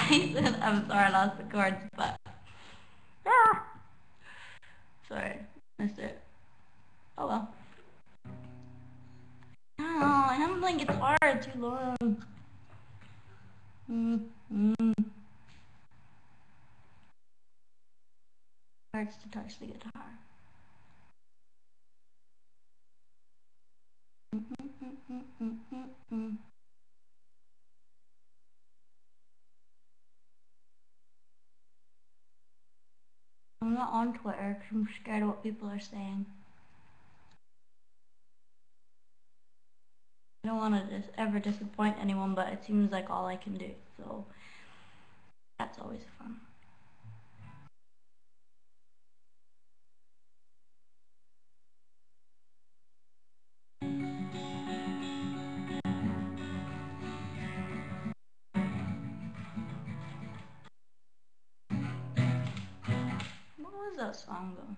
I'm sorry I lost the cards, but yeah. Sorry, missed it. Oh well. No, I haven't played guitar too long. Hurts to touch the guitar. I'm not on Twitter because I'm scared of what people are saying. I don't want to ever disappoint anyone, but it seems like all I can do, so that's always fun. What was that song though?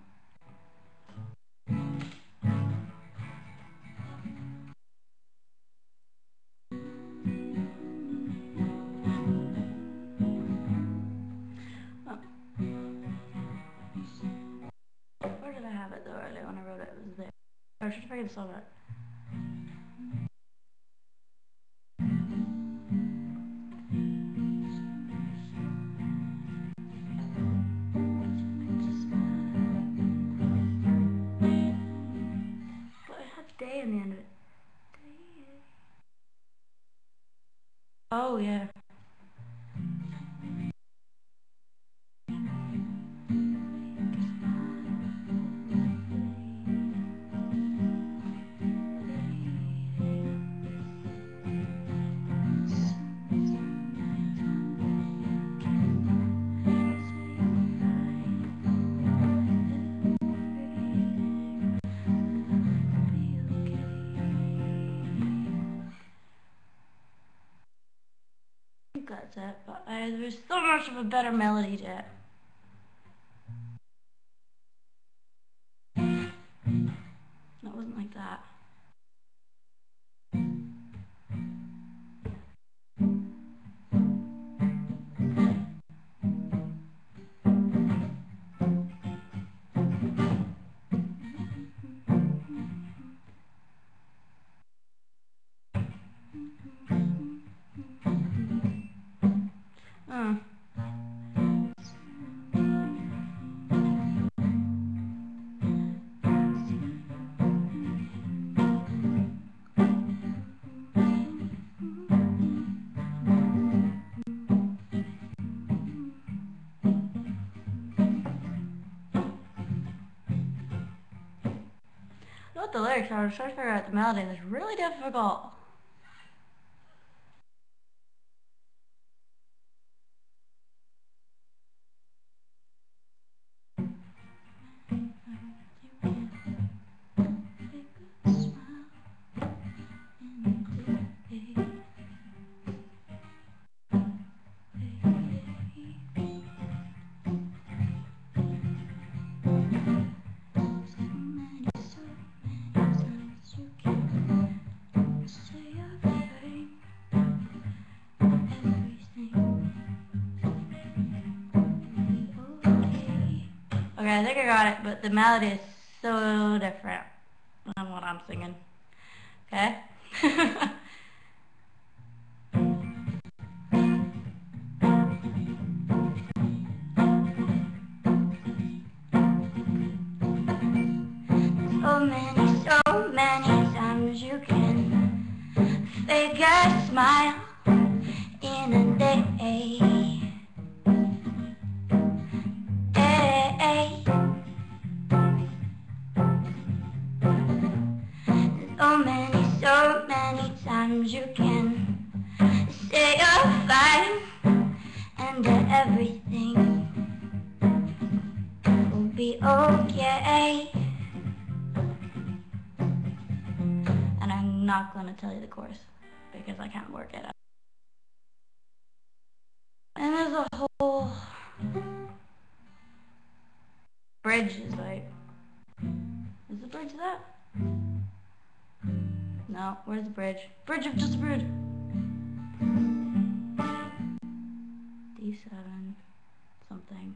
Where did I have it though earlier when I wrote it? It was there. Or should I forget to solve it? But it had day in the end of it. Oh yeah. I think that's it, but there's so much of a better melody to it. That wasn't like that. I know what the lyrics are. I was trying to figure out the melody, and it's really difficult. Okay, I think I got it, but the melody is so different than what I'm singing. Okay? So many times you can fake a smile in a day. So many times you can say you're fine and that everything will be okay. And I'm not going to tell you the chorus because I can't work it out. And there's a whole bridge is like, is the bridge that? No, where's the bridge? Bridge of just a bridge. D, E7 something.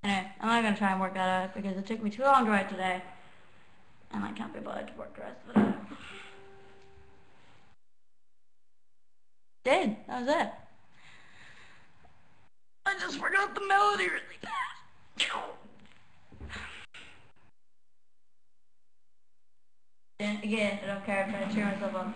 Anyway, I'm not gonna try and work that out because it took me too long to write today, and I can't be bothered to work the rest of it out. That was it. I just forgot the melody really fast. And again, I don't care if I cheer myself up.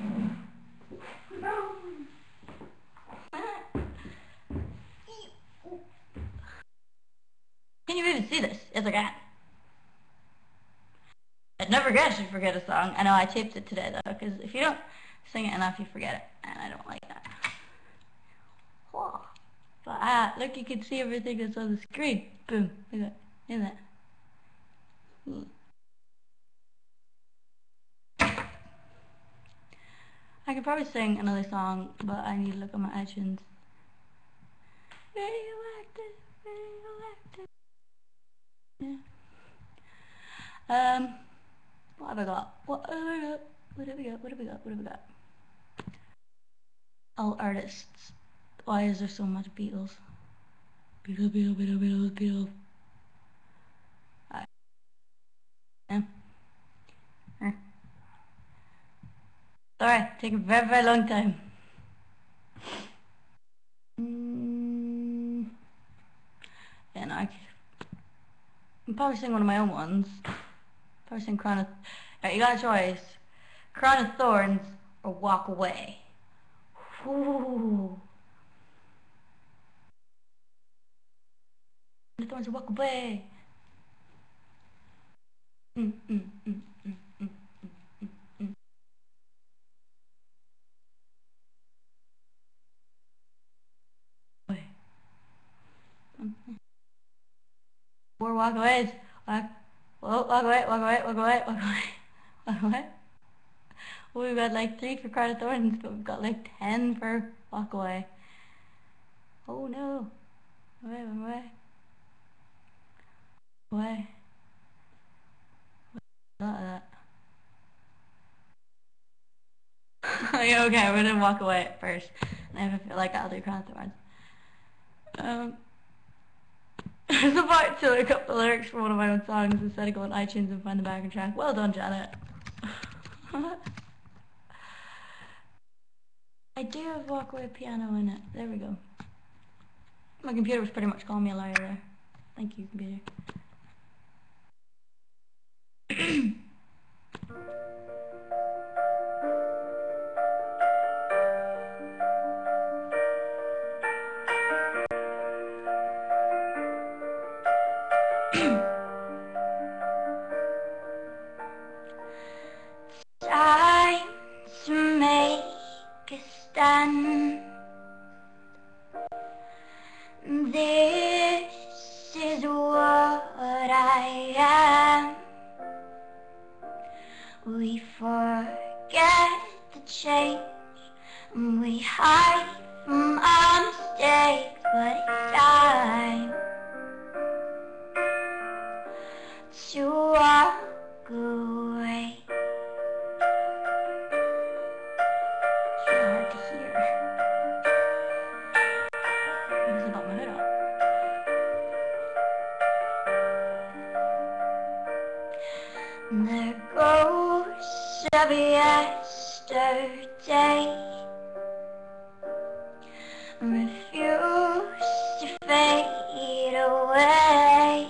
Can you even see this? Yes, I can. I'd never guess you'd forget a song. I know I taped it today, though, because if you don't sing it enough, you forget it, and I don't like that. But, look, you can see everything that's on the screen. Boom. Look at that. Isn't that? I could probably sing another song, but I need to look at my iTunes. Radioactive, radioactive. Yeah. What have I got? What have I got? What have we got? What have we got? What have we got? All artists. Why is there so much Beatles? Beatles. Sorry, take a very, very long time. Yeah, no, I'm probably sing one of my own ones. Probably sing Crown of... Right, you got a choice. Crown of Thorns or Walk Away. Ooh. The Thorns or Walk Away. Four walkaways. Walk away, walk away, walk away, walk away, walk away. Well, we've got like 3 for Crown of Thorns, but we've got like 10 for walk away. Oh no. Away, away. Away. Not that. Okay, we're gonna walk away at first. And if I feel like I'll do Crown of Thorns. I was about to look up the lyrics for one of my own songs instead of going on iTunes and find the backing track. Well done, Janet. I do have Walk Away piano in it. There we go. My computer was pretty much calling me a liar there. Thank you, computer. Time to make a stand. This is what I am. We forget the change, and we hide from our mistakes, but it's time to walk away. It's hard to hear. Because I got my hood on. There goes of yesterday. Refuse to fade away,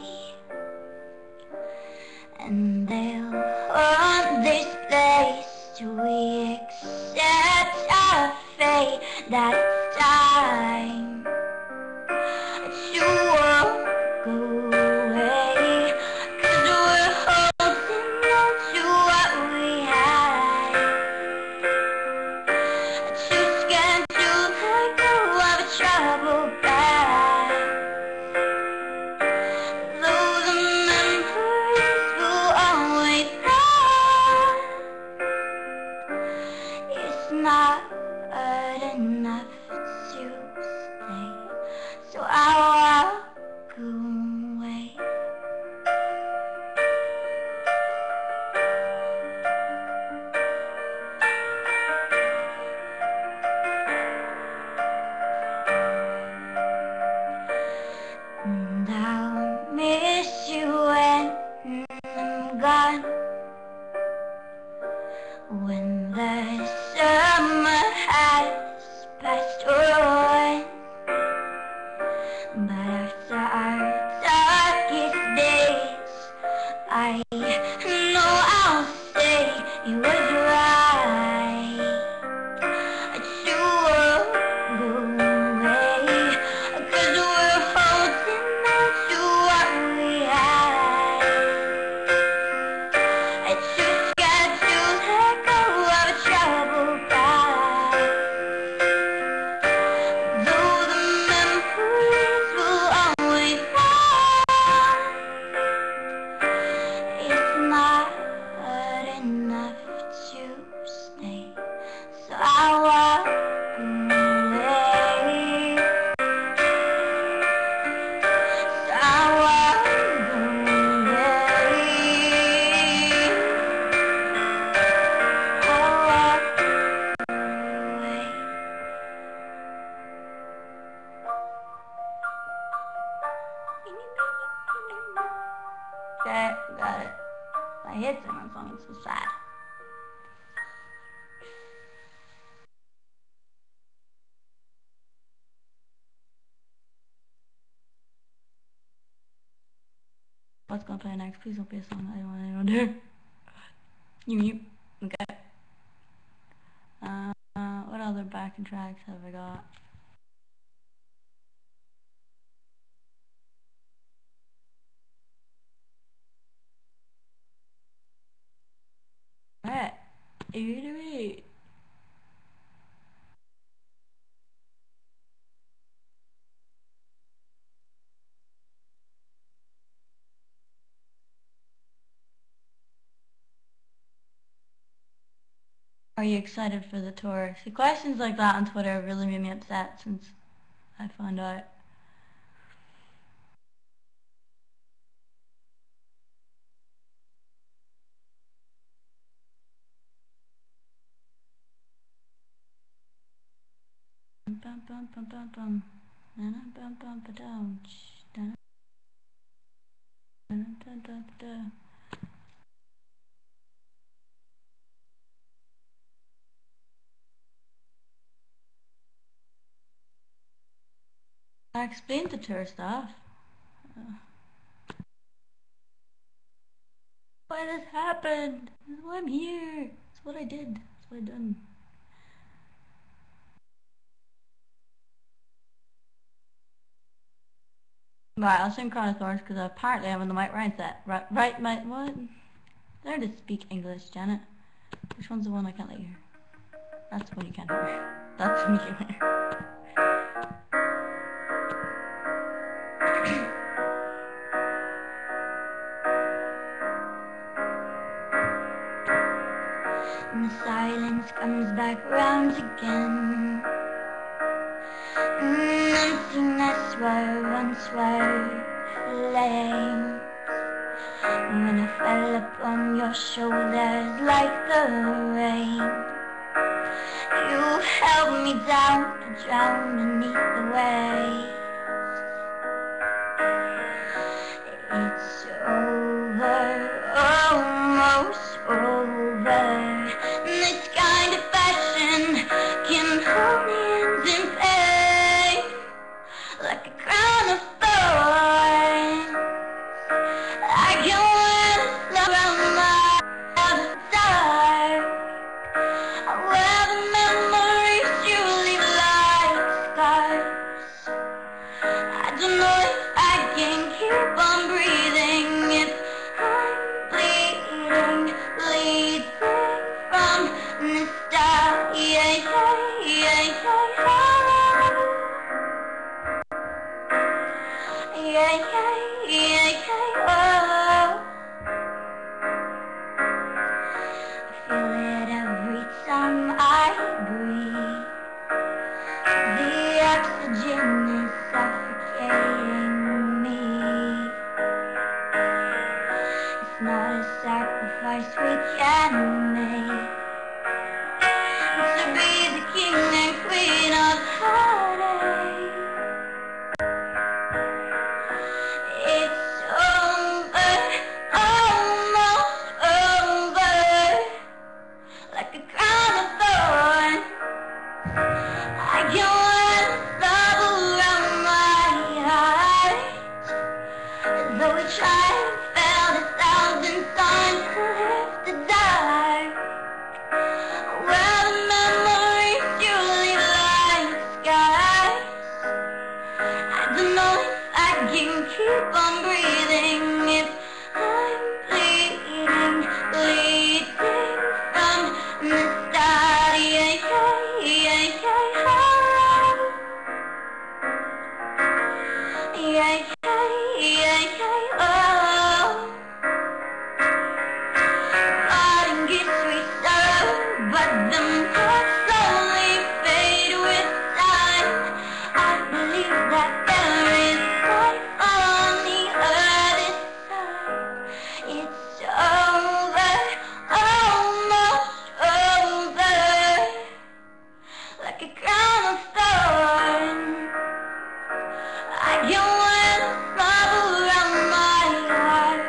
and they'll haunt this place till we accept our fate. That it's time to walk away, 'cause we're holding on to what we had. Too scared to let go of a troubled past. Though the memories will always last, it's not enough to stay. passed on. But after our darkest days, I know I'll say it was right to walk away, 'cause we're holding on to what we had. It's too scared to let go of a troubled past. Though the memories will always last, it's not enough to stay, so I walk away. So I walk away. I walk away. Okay, got it. I hate singing songs, it's so sad. What's gonna play next? Please don't be a song I don't want anyone to hear. You. Okay. What other backing tracks have I got? Alright. Wait. Are you excited for the tour? See, questions like that on Twitter really made me upset since I found out. Bum bum bum bum bum. Bum bum ba dum. I explained the tour stuff. Why this happened? This is why I'm here. That's what I did. That's what I done. Right, I'll sing Crown of Thorns because apparently I'm in the right set. Right, what? Learn to speak English, Janet. Which one's the one I can't let you hear? That's the one you can't hear. That's the one you can't hear. And the silence comes back round again. Emptiness where once were flames. When I fell upon your shoulders like the rain, you held me down to drown beneath the waves. It's over, almost over. This kind of passion can hold hands in pain, like a crown of thorns. I can wear the around my dark, where the memories you leave like scars. I don't know if I can keep on breathing if I'm bleeding from nostalgia. Oh. I feel it every time I breathe. The oxygen is suffocating me. It's not a sacrifice we can make to be the king and queen of heartache. It's over, almost over, like a crown of thorns. I can't keep on breathing if I'm bleeding, bleeding from the start. Yeah, yeah, yeah, yeah. Yeah, yeah, yeah, yeah, oh. Fighting gets sweet sorrow, but the parts slowly fade with time. I believe that there is life on the other side. It's over, almost over, like a crown of thorns. I can wear the marble around my heart.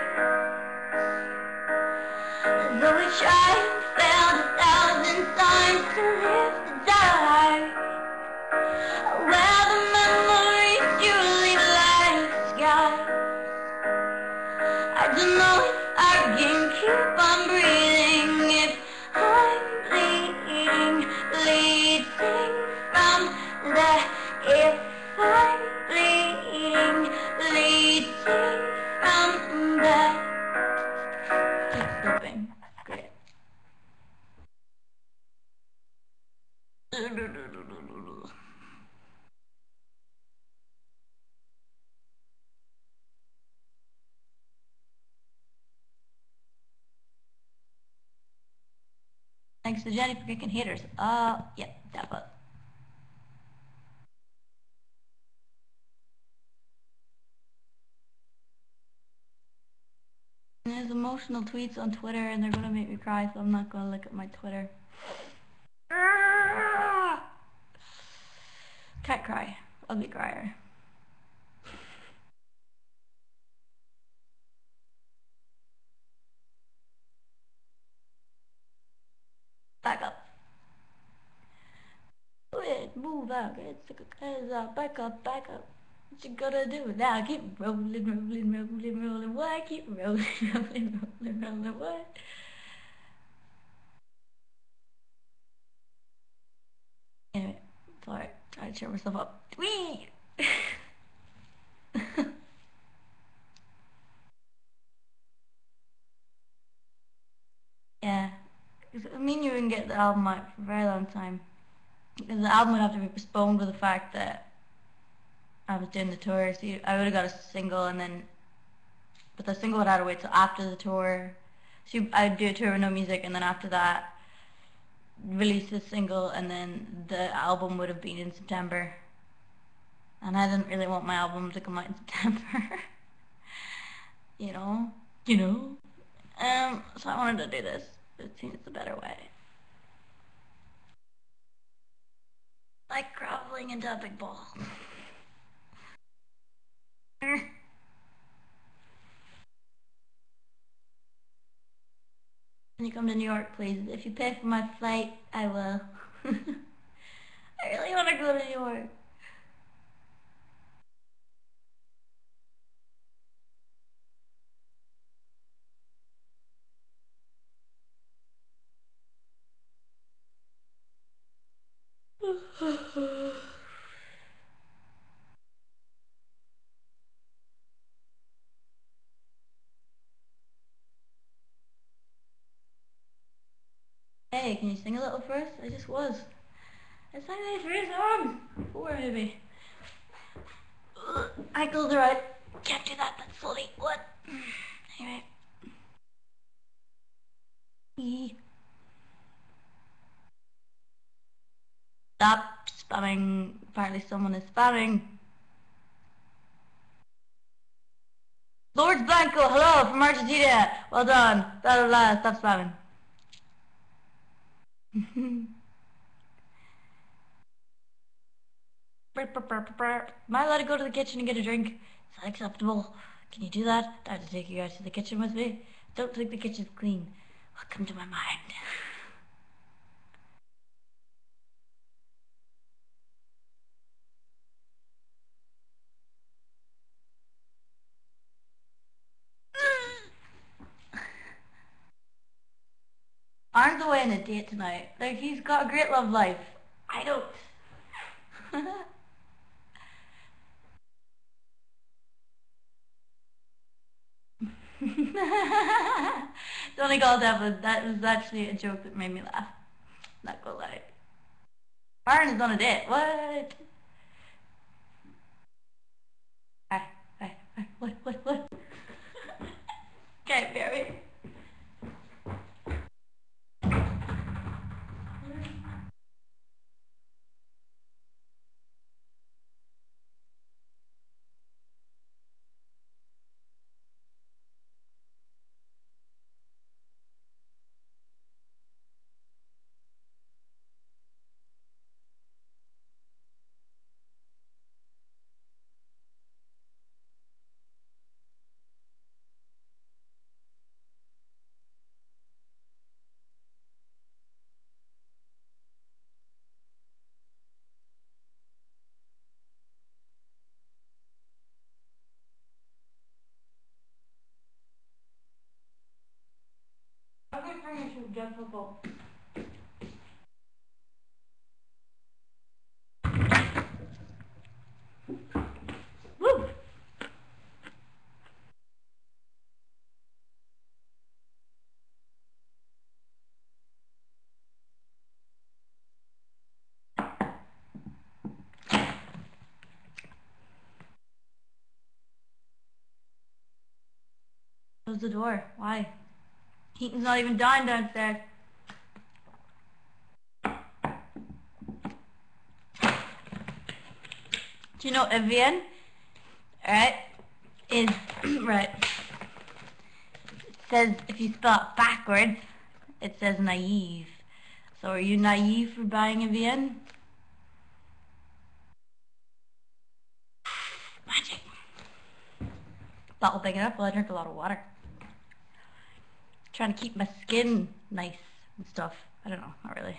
Though we tried and failed 1,000 times to live the dark, well, the memories you leave like scars. I don't know if I can keep on breathing if I'm bleeding, bleeding from the, if I'm bleeding, bleeding from the. Keep flipping. Great. Thanks to Jenny for kicking haters. Yeah, that was. There's emotional tweets on Twitter and they're gonna make me cry, so I'm not gonna look at my Twitter. Can't cry. Ugly crier. Back up. Wait, move out. Get the hands out. Back up, back up. What you gonna do now? Keep rolling, rolling, rolling, rolling. What? Keep rolling, rolling, rolling, rolling. What? Anyway, sorry. Try to cheer myself up. Whee! Yeah. I mean, you wouldn't get the album out for a very long time. Because the album would have to be postponed with the fact that I was doing the tour. So I would have got a single and then, but the single would have to wait till after the tour. So I'd do a tour with no music and then after that, release the single and then the album would have been in September. And I didn't really want my album to come out in September. you know? You know? So I wanted to do this. It seems the better way. Like crawling into a big ball. Can you come to New York, please? If you pay for my flight, I will. I really want to go to New York. Hey, can you sing a little first? I just was. I sang my first song. 4 maybe. Ankles are out. Can't do that, that's slowly. What? Anyway. Stop spamming. Apparently someone is spamming. Lord Blanco, hello from Argentina. Well done. Blah blah blah. Stop spamming. Am I allowed to go to the kitchen and get a drink? Is that acceptable? Can you do that? I have to take you guys to the kitchen with me. Don't think the kitchen's clean. What come to my mind? Arn's away on a date tonight. Like, he's got a great love life. I don't. It's only called Devlin. That was actually a joke that made me laugh. Not gonna lie. Aaron is on a date. What? What? Okay, Barry. I'm gonna bring you some Jeff football. Woo! Close the door. Why? Heaton's not even dying downstairs. Do you know Evian? Alright? Is right. It says if you spell it backwards, it says naive. So are you naive for buying Evian? Magic. Bottle big enough, well I drink a lot of water. Trying to keep my skin nice and stuff. I don't know, not really.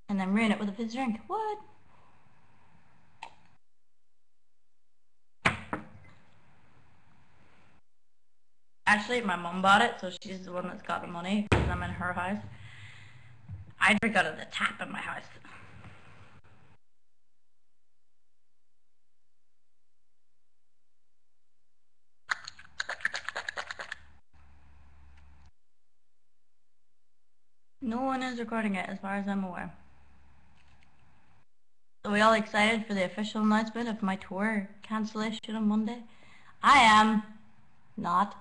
And then ruin it with a fizz drink. What? Actually, my mom bought it, so she's the one that's got the money because I'm in her house. I drink out of the tap in my house. No one is recording it as far as I'm aware. Are we all excited for the official announcement of my tour cancellation on Monday? I am not.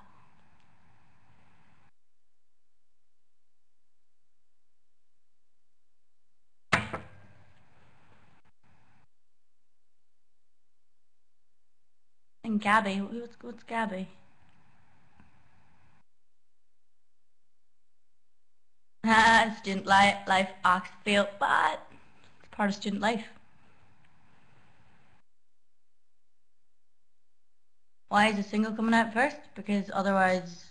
And Gabby, what's Gabby? Student life Oxfield, but it's part of student life. Why is a single coming out first? Because otherwise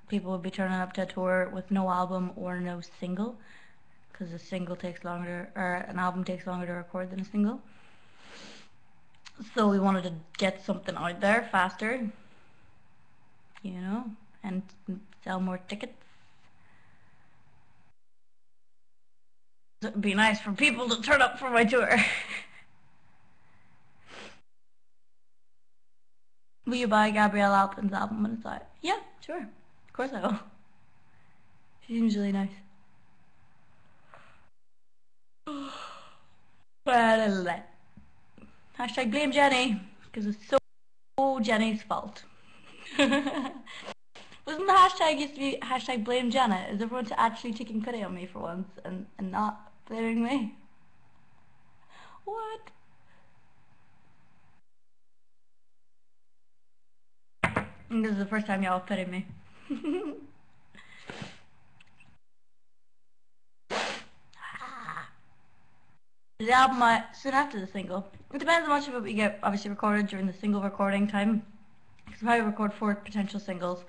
people would be turning up to a tour with no album or no single. Because a single takes longer, or an album takes longer to record than a single. So we wanted to get something out there faster, you know, and sell more tickets. It would be nice for people to turn up for my tour. Will you buy Gabrielle Alpin's album when it's out? Yeah, sure. Of course I will. She seems really nice. Hashtag blame Jenny, because it's so Jenny's fault. Wasn't the hashtag used to be hashtag blame Jenna? Is everyone actually taking pity on me for once and not blaming me? What? This is the first time y'all pitied me. The album soon after the single. It depends how much of it we get obviously recorded during the single recording time. Because we'll probably record 4 potential singles,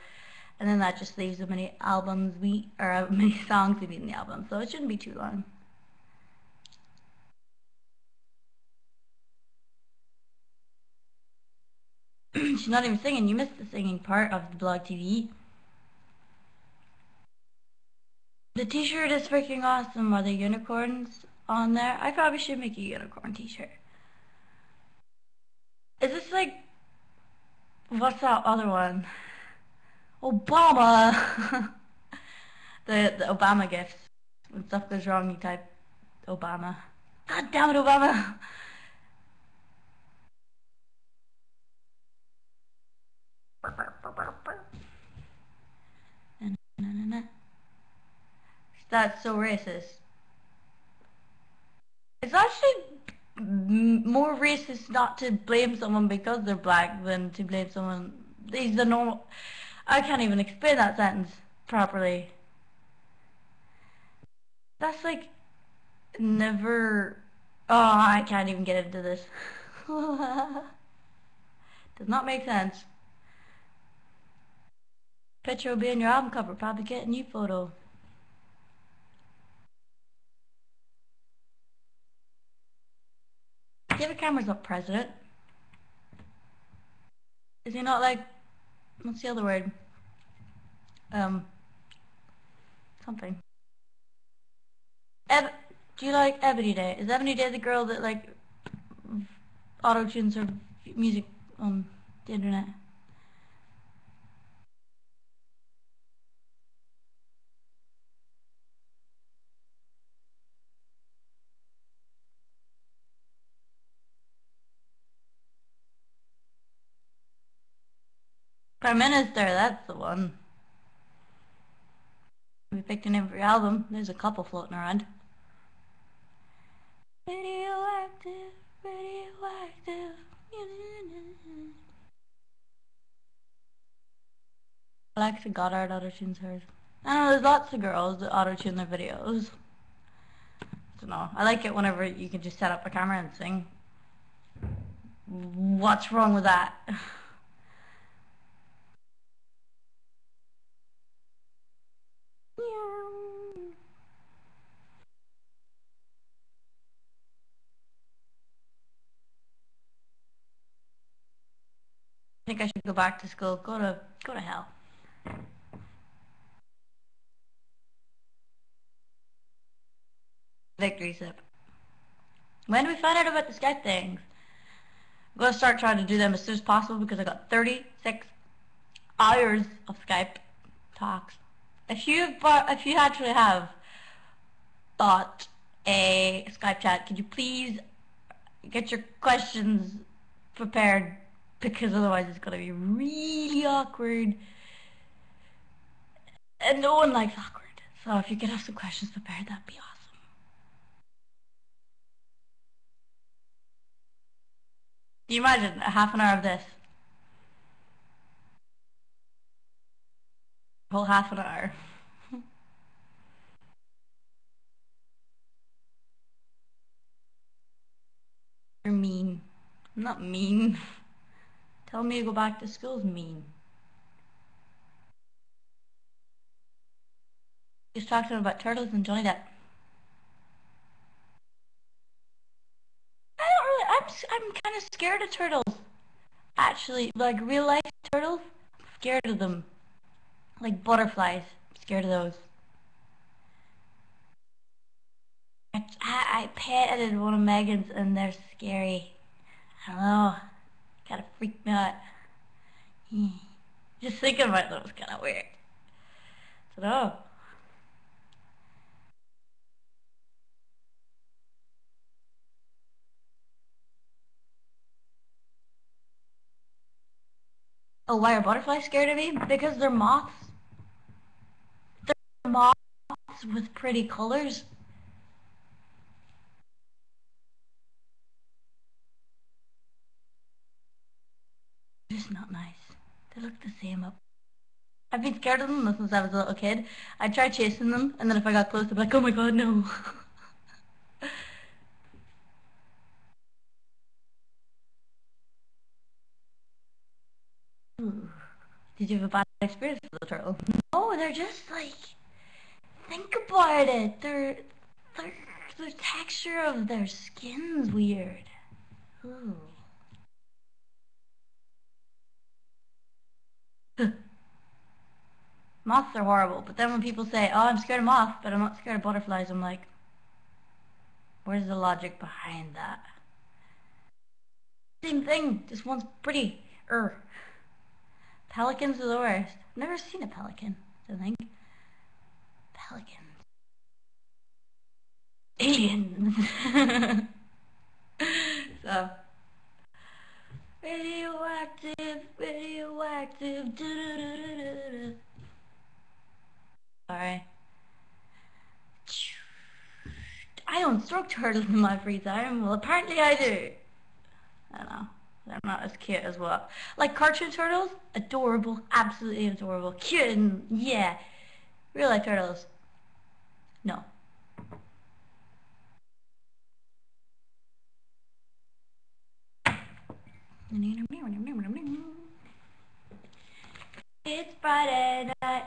and then that just leaves how many albums how many songs we need in the album. So it shouldn't be too long. She's not even singing. You missed the singing part of the BlogTV. The t-shirt is freaking awesome. Are there unicorns on there? I probably should make a unicorn t-shirt. Is this like... What's that other one? Obama! the Obama gifts. When stuff goes wrong, you type Obama. God damn it, Obama! That's so racist. It's actually more racist not to blame someone because they're black than to blame someone. These the normal. I can't even explain that sentence properly. That's like never. Oh, I can't even get into this. Does not make sense. Picture will be in your album cover, probably get a new photo. David Cameron's not president. Is he not like, what's the other word? Something. Do you like Ebony Day? Is Ebony Day the girl that like auto-tunes her music on the internet? Prime Minister, that's the one. We picked a name for your album. There's a couple floating around. Radioactive, radioactive. Alexa Goddard auto-tunes hers. I know there's lots of girls that auto-tune their videos. I don't know. I like it whenever you can just set up a camera and sing. What's wrong with that? I think I should go back to school. Go to hell. Victory sip. When do we find out about the Skype things? I'm gonna start trying to do them as soon as possible because I got 36 hours of Skype talks. If you actually have bought a Skype chat, could you please get your questions prepared, because otherwise it's gonna be really awkward. And no one likes awkward. So if you could have some questions prepared, that'd be awesome. Can you imagine a half an hour of this? A whole half an hour. You're mean. I'm not mean. Tell me to go back to school is mean. Just talking about turtles and Johnny Depp. I don't really. I'm kind of scared of turtles. Actually, like real life turtles, I'm scared of them. Like butterflies, I'm scared of those. I petted one of Megan's and they're scary. I don't know. Kind of freak me out. Just thinking about them is kind of weird. I don't know. Oh, why are butterflies scared of me? Because they're moths. They're moths with pretty colors. They're just not nice. They look the same up. I've been scared of them since I was a little kid. I tried chasing them, and then if I got close, I'd be like, oh my god, no. Did you have a bad experience with the turtle? No, they're just like, think about it. They're the texture of their skin's weird. Ooh. Moths are horrible, but then when people say, oh, I'm scared of moths, but I'm not scared of butterflies, I'm like, where's the logic behind that? Same thing, just one's pretty. Pelicans are the worst. I've never seen a pelican, I think. Pelicans. Aliens. So, radioactive, radioactive. Sorry. I don't stroke turtles in my free time. Well, apparently I do. I don't know. They're not as cute as what. Like cartoon turtles, adorable, absolutely adorable. Cute and yeah. Real life turtles, no. It's Friday night.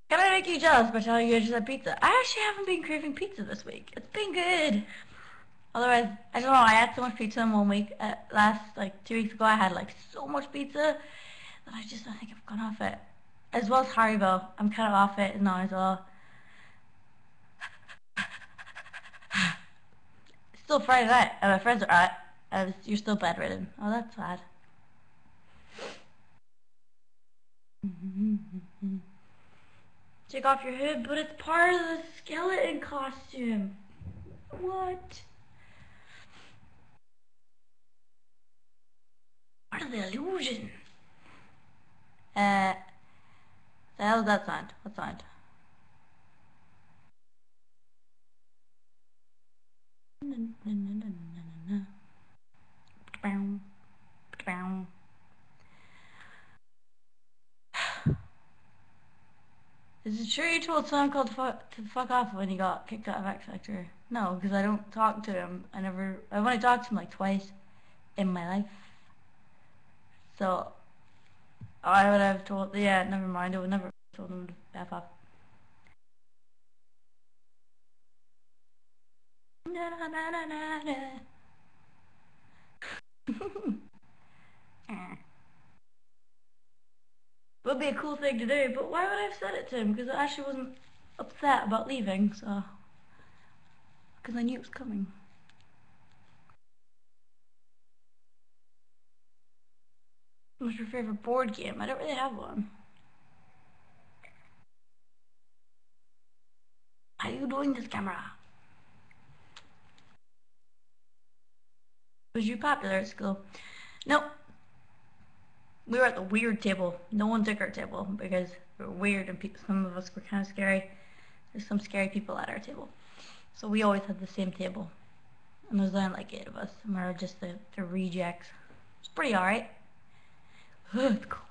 Can I make you jealous by telling you I just had pizza? I actually haven't been craving pizza this week. It's been good. Otherwise, I don't know, I had so much pizza in 1 week. Last, like, 2 weeks ago, I had, like, so much pizza that I think I've gone off it. As well as Haribo. I'm kind of off it now as well. It's still Friday night, and my friends are out. You're still bedridden. Oh, that's sad. Take off your hood, but it's part of the skeleton costume. What? Part of the illusion. The hell is that sound? What sound? Is it true you told someone called to fuck off when he got kicked out of X Factor? No, because I don't talk to him. I've only talked to him like twice in my life. So, I would have told, yeah, never mind. I would never have told him to F off. Would be a cool thing to do, but why would I have said it to him? Because I actually wasn't upset about leaving, so... Because I knew it was coming. What's your favorite board game? I don't really have one. How are you doing this, camera? Was you popular at school? Nope. We were at the weird table. No one took our table because we were weird and some of us were kind of scary. There's some scary people at our table. So we always had the same table. And there's only like 8 of us. And we were just the rejects. It's pretty alright. It's cold.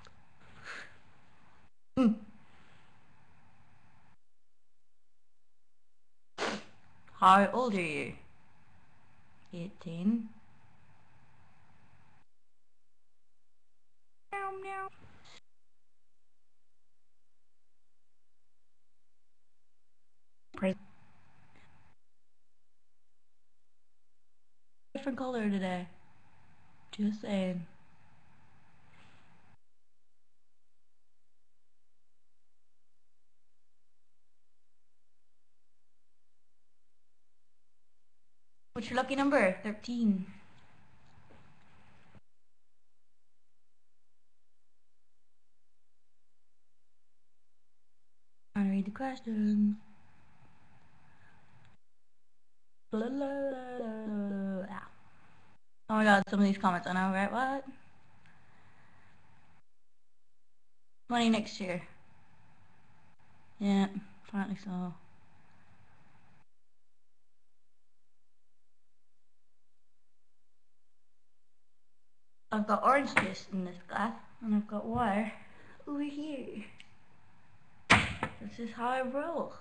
How old are you? 18. Meow meow. Different color today. Just saying. What's your lucky number? 13. I read the question. Blah, blah, blah, blah, blah. Oh my god, some of these comments I know, right? What? Money next year. Yeah, apparently so. I've got orange juice in this glass, and I've got water over here. This is how I roll.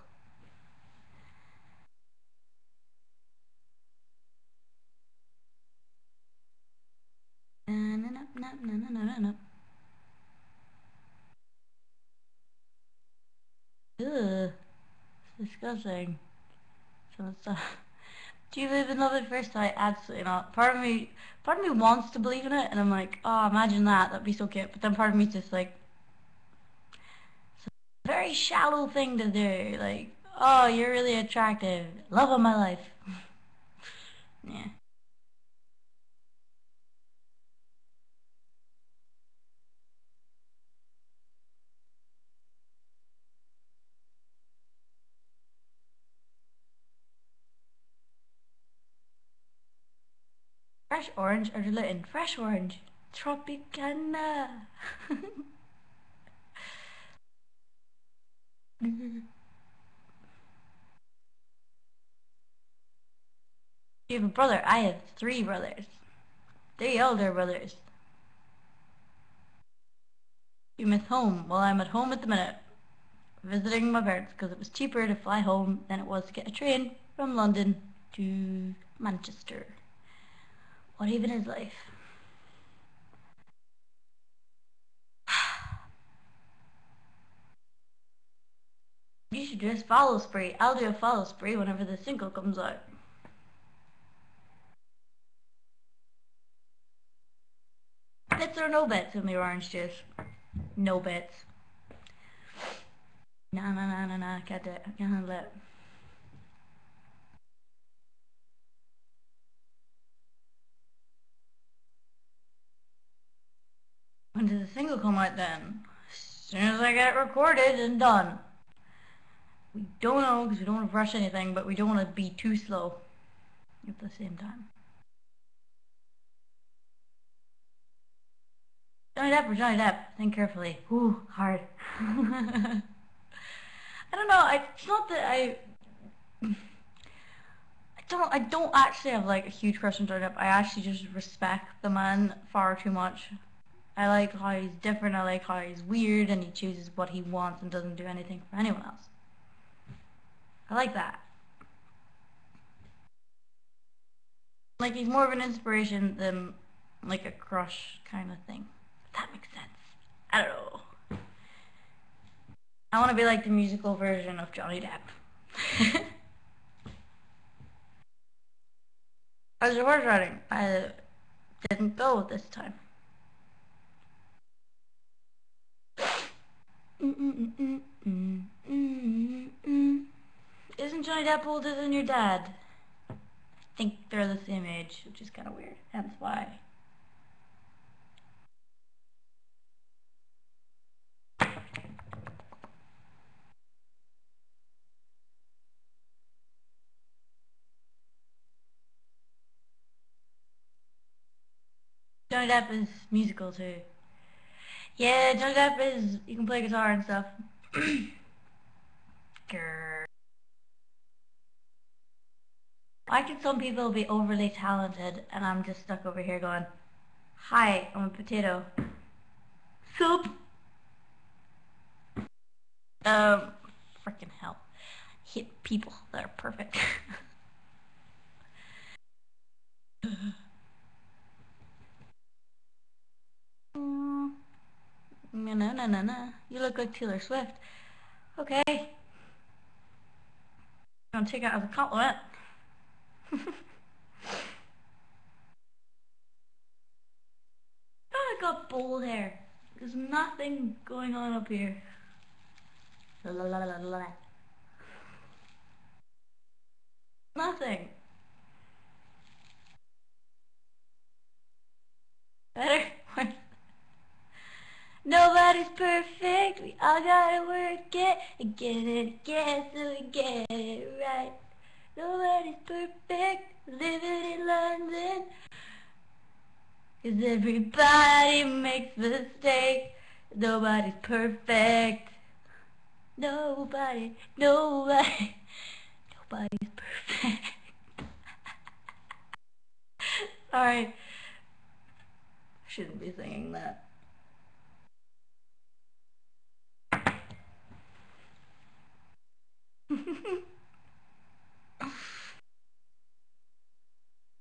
Ugh, it's disgusting. So do you believe in love at first sight? Absolutely not. Part of me wants to believe in it, and I'm like, oh, imagine that. That'd be so cute. But then part of me is just like, very shallow thing to do. Like, oh, you're really attractive. Love of my life. Yeah. Fresh orange or Luton? Fresh orange. Tropicana. You have a brother. I have three brothers. Three older brothers. I'm at home. Well, I'm at home at the minute, visiting my parents because it was cheaper to fly home than it was to get a train from London to Manchester. What even is life? You should just follow spree. I'll do a follow spree whenever the single comes out. Bits or no bits in the orange juice? No bits. Nah, nah, nah, nah, nah. Can't do it. I can't handle it. When does the single come out then? As soon as I get it recorded and done. We don't know because we don't want to rush anything, but we don't want to be too slow at the same time. Johnny Depp or Johnny Depp? Think carefully. Ooh, hard. I don't know. It's not that I don't actually have like a huge crush on Johnny Depp. I actually just respect the man far too much. I like how he's different. I like how he's weird and he chooses what he wants and doesn't do anything for anyone else. I like that. Like he's more of an inspiration than like a crush kind of thing. If that makes sense. I don't know. I want to be like the musical version of Johnny Depp. How's your horse riding? I didn't go this time. Isn't Johnny Depp older than your dad? I think they're the same age, which is kind of weird. Hence why. Johnny Depp is musical too. Yeah, Johnny Depp is. You can play guitar and stuff. Grr. Why can some people be overly talented and I'm just stuck over here going, hi, I'm a potato. Soup. Um, freaking hell. Hate people that are perfect. No, no, no, no, no. You look like Taylor Swift. Okay. I'm gonna take it as a compliment. I got bold hair. There's nothing going on up here. La la la la la. Nothing. Better. Nobody's perfect. We all gotta work it and get it again so we get it right. Nobody's perfect. Living in London. 'Cause everybody makes mistakes. Nobody's perfect. Nobody, nobody, nobody's perfect. Sorry. I shouldn't be singing that.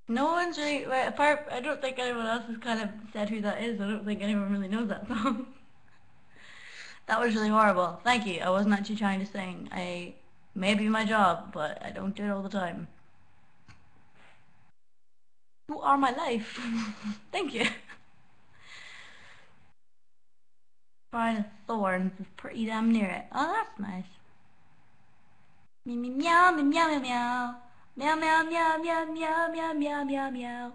No one's really, apart, I don't think anyone else has kind of said who that is. I don't think anyone really knows that song. That was really horrible. Thank you. I wasn't actually trying to sing. I may be my job, but I don't do it all the time. You are my life. Thank you. Trying to Thorns is pretty damn near it. Oh, that's nice. Meow meow meow meow meow meow meow meow meow meow meow meow meow meow.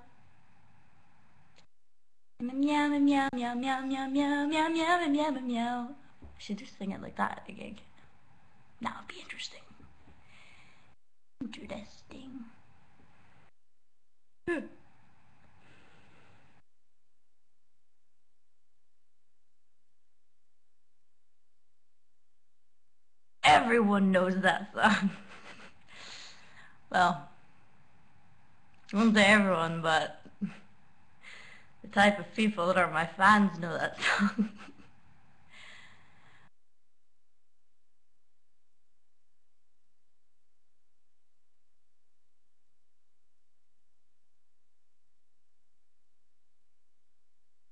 Meow meow meow meow meow meow meow meow meow meow meow. I should just sing it like that at a gig. That would be interesting. Interesting. Everyone knows that song. Well, I won't say everyone, but the type of people that are my fans know that song.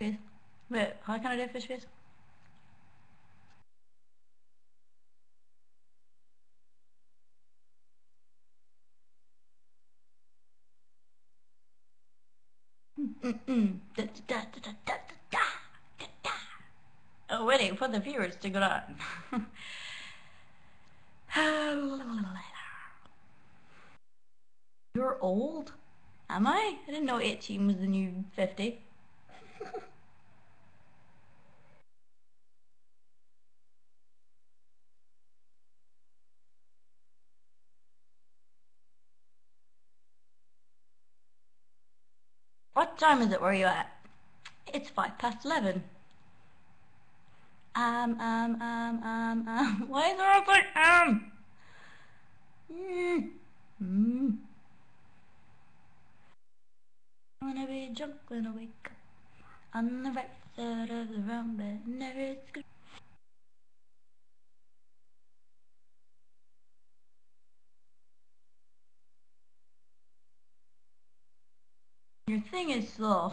Wait, how can I do fish face? Oh, waiting for the viewers to go on. You're old? Am I? I didn't know 18 was the new 50. What time is it where you at? It's 11:05. Why is there always I wanna be drunk when I wake up on the right side of the room, but never it's good. Your thing is slow.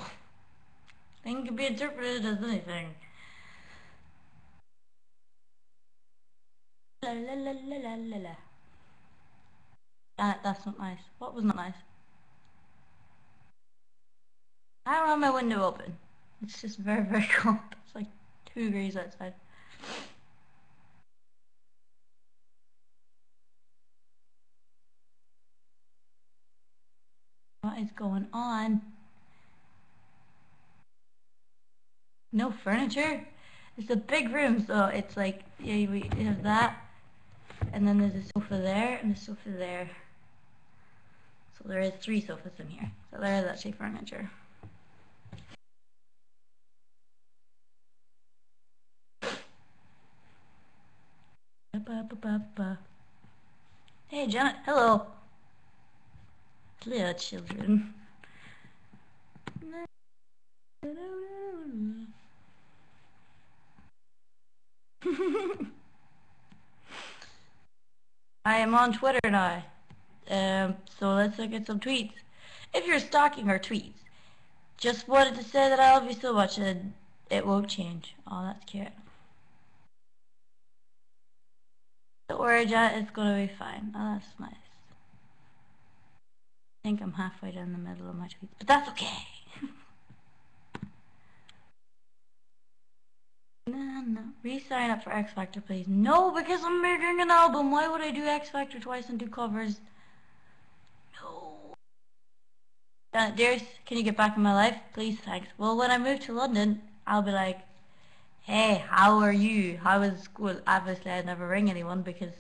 Thing can be interpreted as anything. La la la la la la la. That's not nice. What was not nice? I don't have my window open. It's just very, very cold. It's like 2 degrees outside. What is going on? No furniture? It's a big room, so it's like, yeah, we have that, and then there's a sofa there, and a sofa there. So there is 3 sofas in here. So there is actually furniture. Hey, Janet. Hello. Little children. I am on Twitter now. So let's look at some tweets. If you're stalking our tweets, just wanted to say that I love you so much and it won't change. Oh, that's cute. Don't worry, Janet, it's gonna be fine. Oh, that's nice. I think I'm halfway down the middle of my tweets, but that's okay. No. Re-sign up for X Factor, please. No, because I'm making an album. Why would I do X Factor twice and do covers? No. Dearest, can you get back in my life? Please, thanks. Well, when I move to London, I'll be like, hey, how are you? How is school? Obviously, I'd never ring anyone because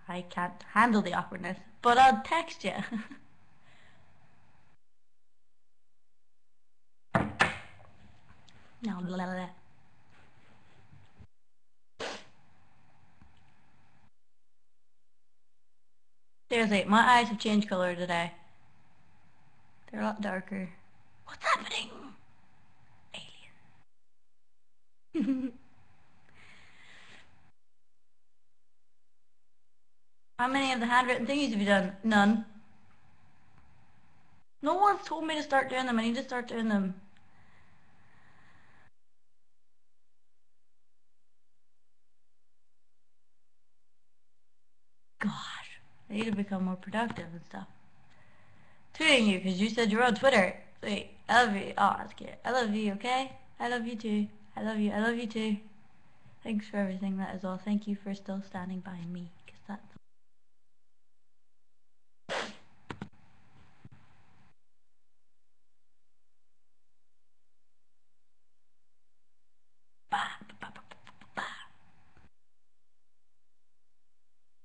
I can't handle the awkwardness. But I'll text you. No, blah, blah, blah. Seriously, my eyes have changed color today. They're a lot darker. What's happening? Alien. How many of the handwritten thingies have you done? None. No one's told me to start doing them. I need to start doing them. Gosh, I need to become more productive and stuff. Tweeting you because you said you're on Twitter. Wait, I love you. Oh, that's cute. I love you, okay? I love you too. I love you. I love you too. Thanks for everything, that is all. Thank you for still standing by me, because that's...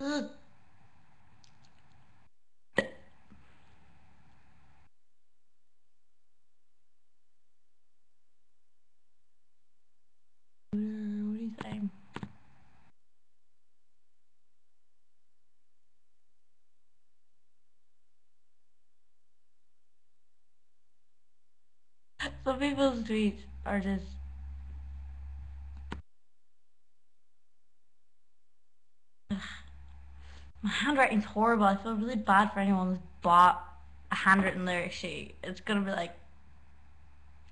Ugh. What are you saying? Some people's tweets are just... Ugh. My handwriting's horrible. I feel really bad for anyone who's bought a handwritten lyric sheet. It's gonna be like,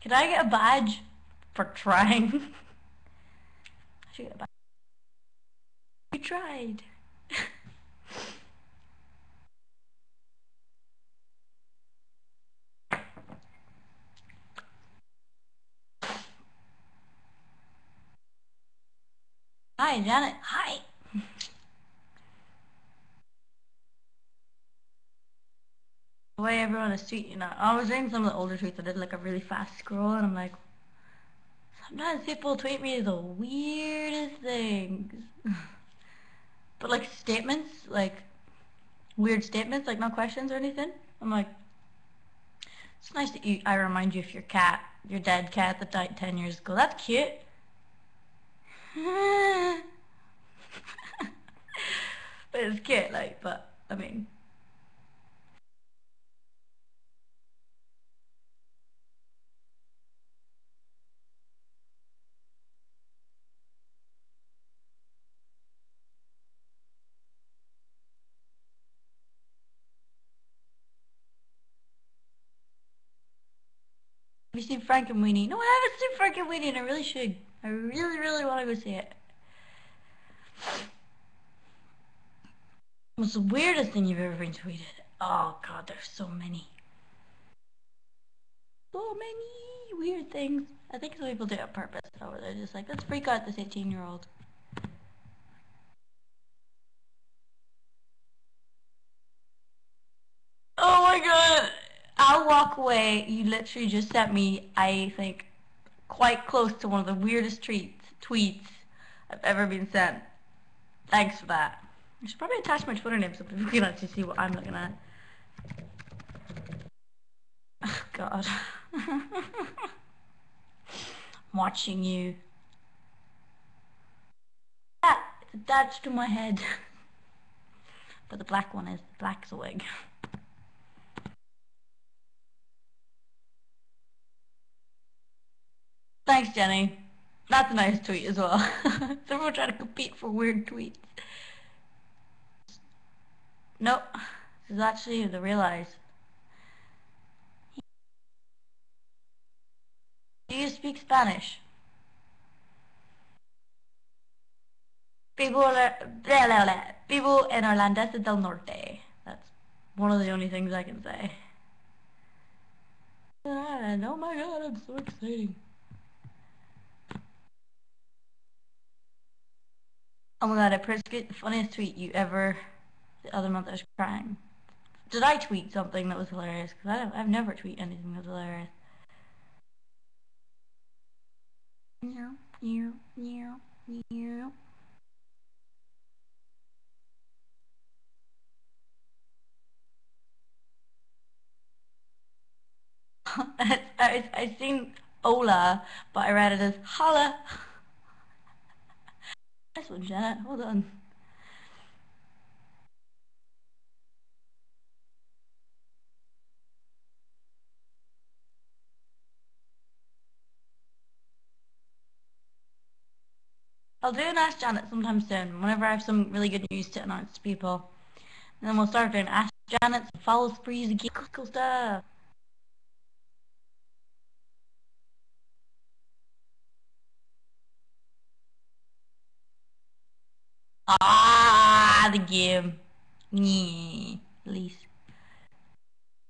can I get a badge for trying? I should get a badge. You tried. Hi, Janet. Hi. The way everyone is tweeting now. I was reading some of the older tweets. I did like a really fast scroll, and I'm like, sometimes people tweet me the weirdest things. But like statements, like weird statements, like no questions or anything. I'm like, it's nice that I remind you of your cat, your dead cat that died 10 years ago. That's cute. But it's cute, like, but I mean, have you seen Frank and Weenie? No, I haven't seen Frank and Weenie, and I really should. I really, really want to go see it. What's the weirdest thing you've ever been tweeted? Oh god, there's so many. So many weird things. I think some people do it on purpose, or they're just like, let's freak out this 18-year-old. Oh my god! I'll walk away. You literally just sent me, I think, quite close to one of the weirdest tweets I've ever been sent. Thanks for that. I should probably attach my Twitter name so people can actually see what I'm looking at. Oh god. I'm watching you. Ah, it's attached to my head. But the black one is. Black's a wig. Thanks, Jenny. That's a nice tweet as well. Someone trying to compete for weird tweets. Nope. This is actually the real eyes. Do you speak Spanish? Vivo en Orlandesa del Norte. That's one of the only things I can say. And oh my god, I'm so exciting. Oh my god, I pressed the funniest tweet you ever... The other month I was crying. Did I tweet something that was hilarious? Because I've never tweeted anything that was hilarious. Meow, meow, meow, meow. I seen Ola, but I read it as holla. Nice one, Janet. Hold on. I'll do an Ask Janet sometime soon, whenever I have some really good news to announce to people. And then we'll start doing Ask Janet, follow sprees, and cool stuff. Ah, the game. Yeah, at least.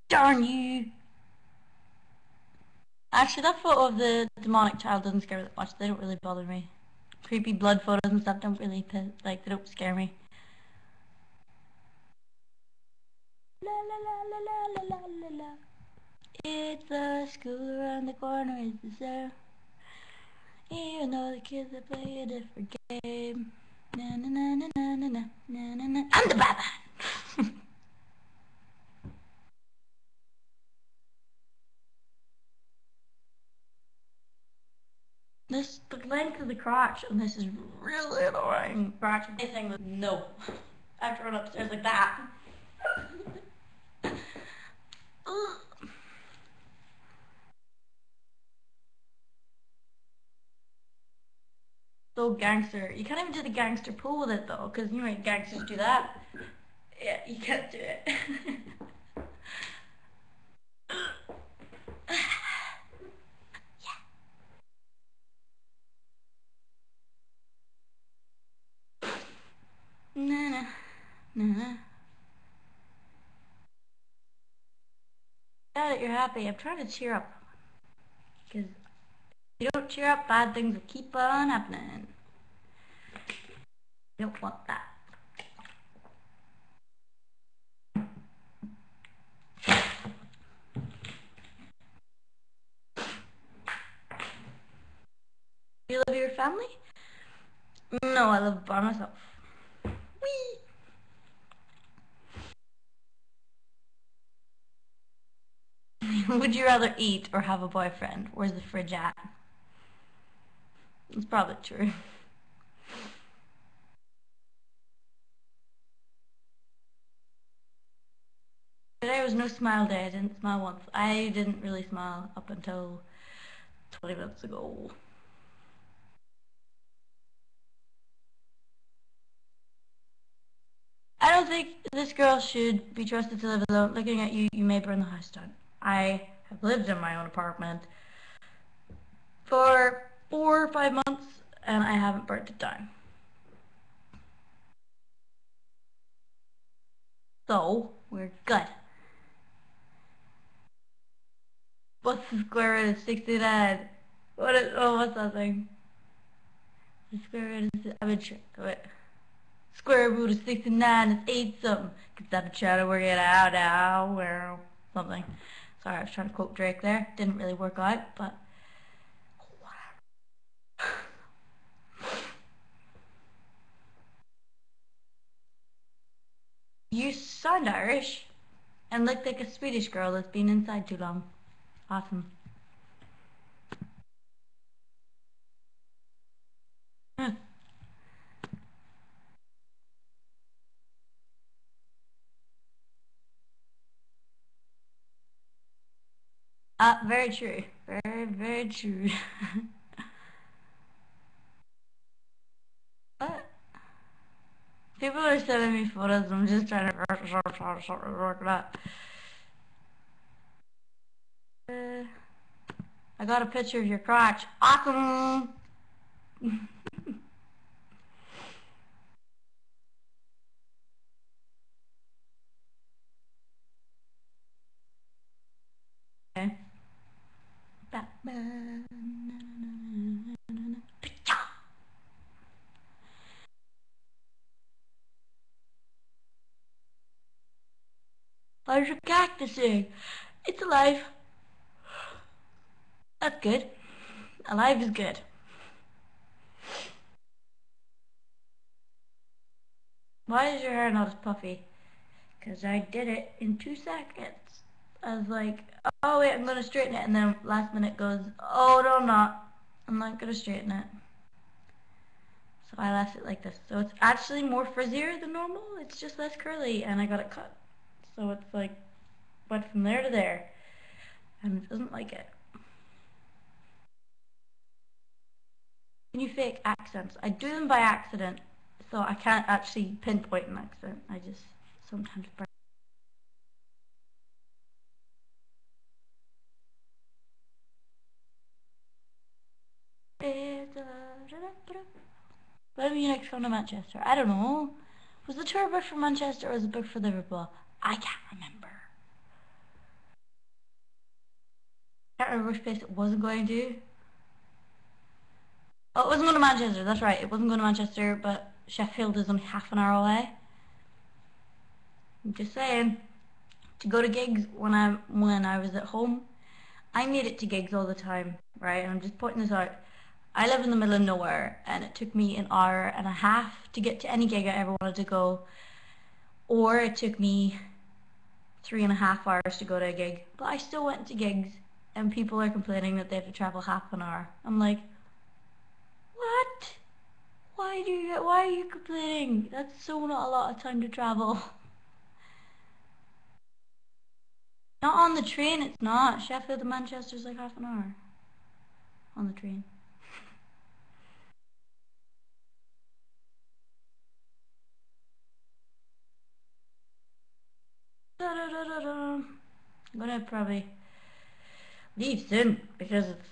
Darn you. Actually, that photo of the demonic child doesn't scare me that much. They don't really bother me. Creepy blood photos and stuff don't really, like, they don't scare me. La la la la la la la la. It's the school around the corner is the same. Even though the kids that play a different game. Na na na na na na na na na na. I'm the Batman. The length of the crotch and this is really annoying. Crotch anything with no. I have to run upstairs like that. So gangster. You can't even do the gangster pull with it though, because you know gangsters do that. Yeah, you can't do it. Nah, nah, nah. Glad that you're happy. I'm trying to cheer up. Because if you don't cheer up, bad things will keep on happening. You don't want that. Do you live with your family? No, I live by myself. Whee! Would you rather eat or have a boyfriend? Where's the fridge at? It's probably true. Today was no smile day. I didn't smile once. I didn't really smile up until 20 minutes ago. I don't think this girl should be trusted to live alone. Looking at you, you may burn the house down. I have lived in my own apartment for 4 or 5 months and I haven't burnt it down. So, we're good. What's the square root of 69? What's that thing? The square root of, I've been sure, wait. Square root of 69 is 8 something. Cause I've been trying to work it out now, or something. Sorry, I was trying to quote Drake there. Didn't really work out, but you sound Irish and look like a Swedish girl that's been inside too long. Awesome. Very true. Very, very true. What? People are sending me photos. I'm just trying to work it out. I got a picture of your crotch. Awesome. Okay. Batman. There's a cactus here. It's alive. That's good. Alive is good. Why is your hair not as puffy? Because I did it in 2 seconds. I was like, oh wait, I'm going to straighten it. And then last minute goes, oh no, I'm not. I'm not going to straighten it. So I left it like this. So it's actually more frizzier than normal. It's just less curly and I got it cut. So it's like, went from there to there. And it doesn't like it. Can you fake accents? I do them by accident. So I can't actually pinpoint an accent. I just sometimes burn. When are you next come to Manchester? I don't know. Was the tour booked for Manchester or was it booked for Liverpool? I can't remember. I can't remember which place it wasn't going to. Oh, it wasn't going to Manchester, that's right. It wasn't going to Manchester, but Sheffield is only half an hour away. I'm just saying. To go to gigs when I was at home, I made it to gigs all the time, right? And I'm just pointing this out. I live in the middle of nowhere, and it took me an hour and a half to get to any gig I ever wanted to go, or it took me 3.5 hours to go to a gig. But I still went to gigs, and people are complaining that they have to travel half an hour. I'm like, what? Why are you complaining? That's so not a lot of time to travel. Not on the train, it's not. Sheffield to Manchester's like half an hour on the train. Da, da, da, da, da. I'm gonna probably leave soon because it's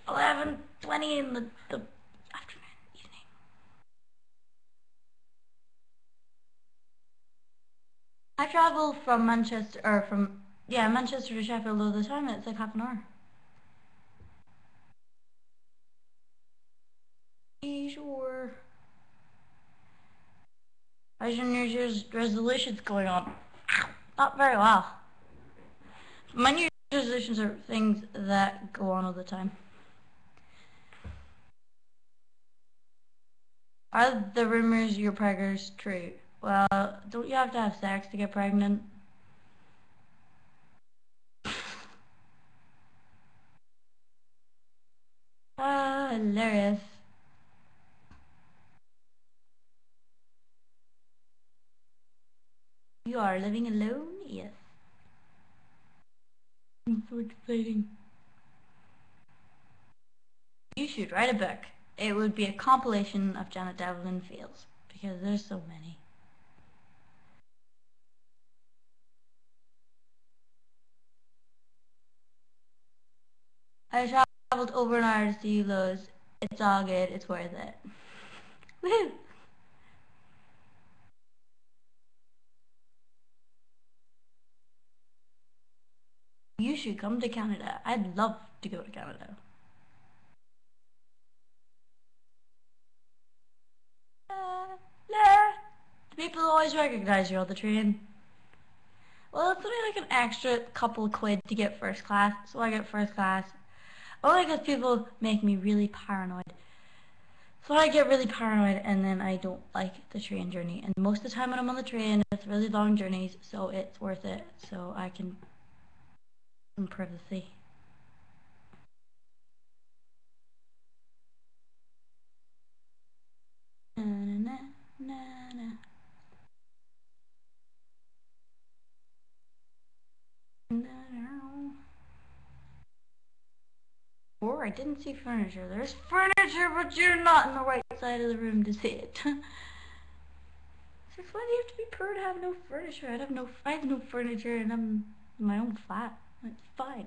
11:20 in the afternoon, evening. I travel from Manchester, or from, yeah, Manchester to Sheffield all the time, and it's like half an hour. Sure. How's your New Year's resolutions going on? Not very well. My New Year's resolutions are things that go on all the time. Are the rumors you're preggers true? Well, don't you have to have sex to get pregnant? Ah, hilarious. You are living alone? Yes. So exciting. You should write a book. It would be a compilation of Janet Devlin fails, because there's so many. I traveled over an hour to see you lose. It's all good. It's worth it. Woo! You should come to Canada. I'd love to go to Canada. La. People always recognize you on the train. Well, it's only like an extra couple quid to get first class, so I get first class. Only because people make me really paranoid. So I get really paranoid, and then I don't like the train journey. And most of the time when I'm on the train, it's really long journeys, so it's worth it. So I can some privacy. Na, na, na, na, na, na. Or I didn't see furniture. There's furniture, but you're not in the right side of the room to see it. So why do you have to be poor to have no furniture? I have no furniture, and I'm in my own flat. It's fine.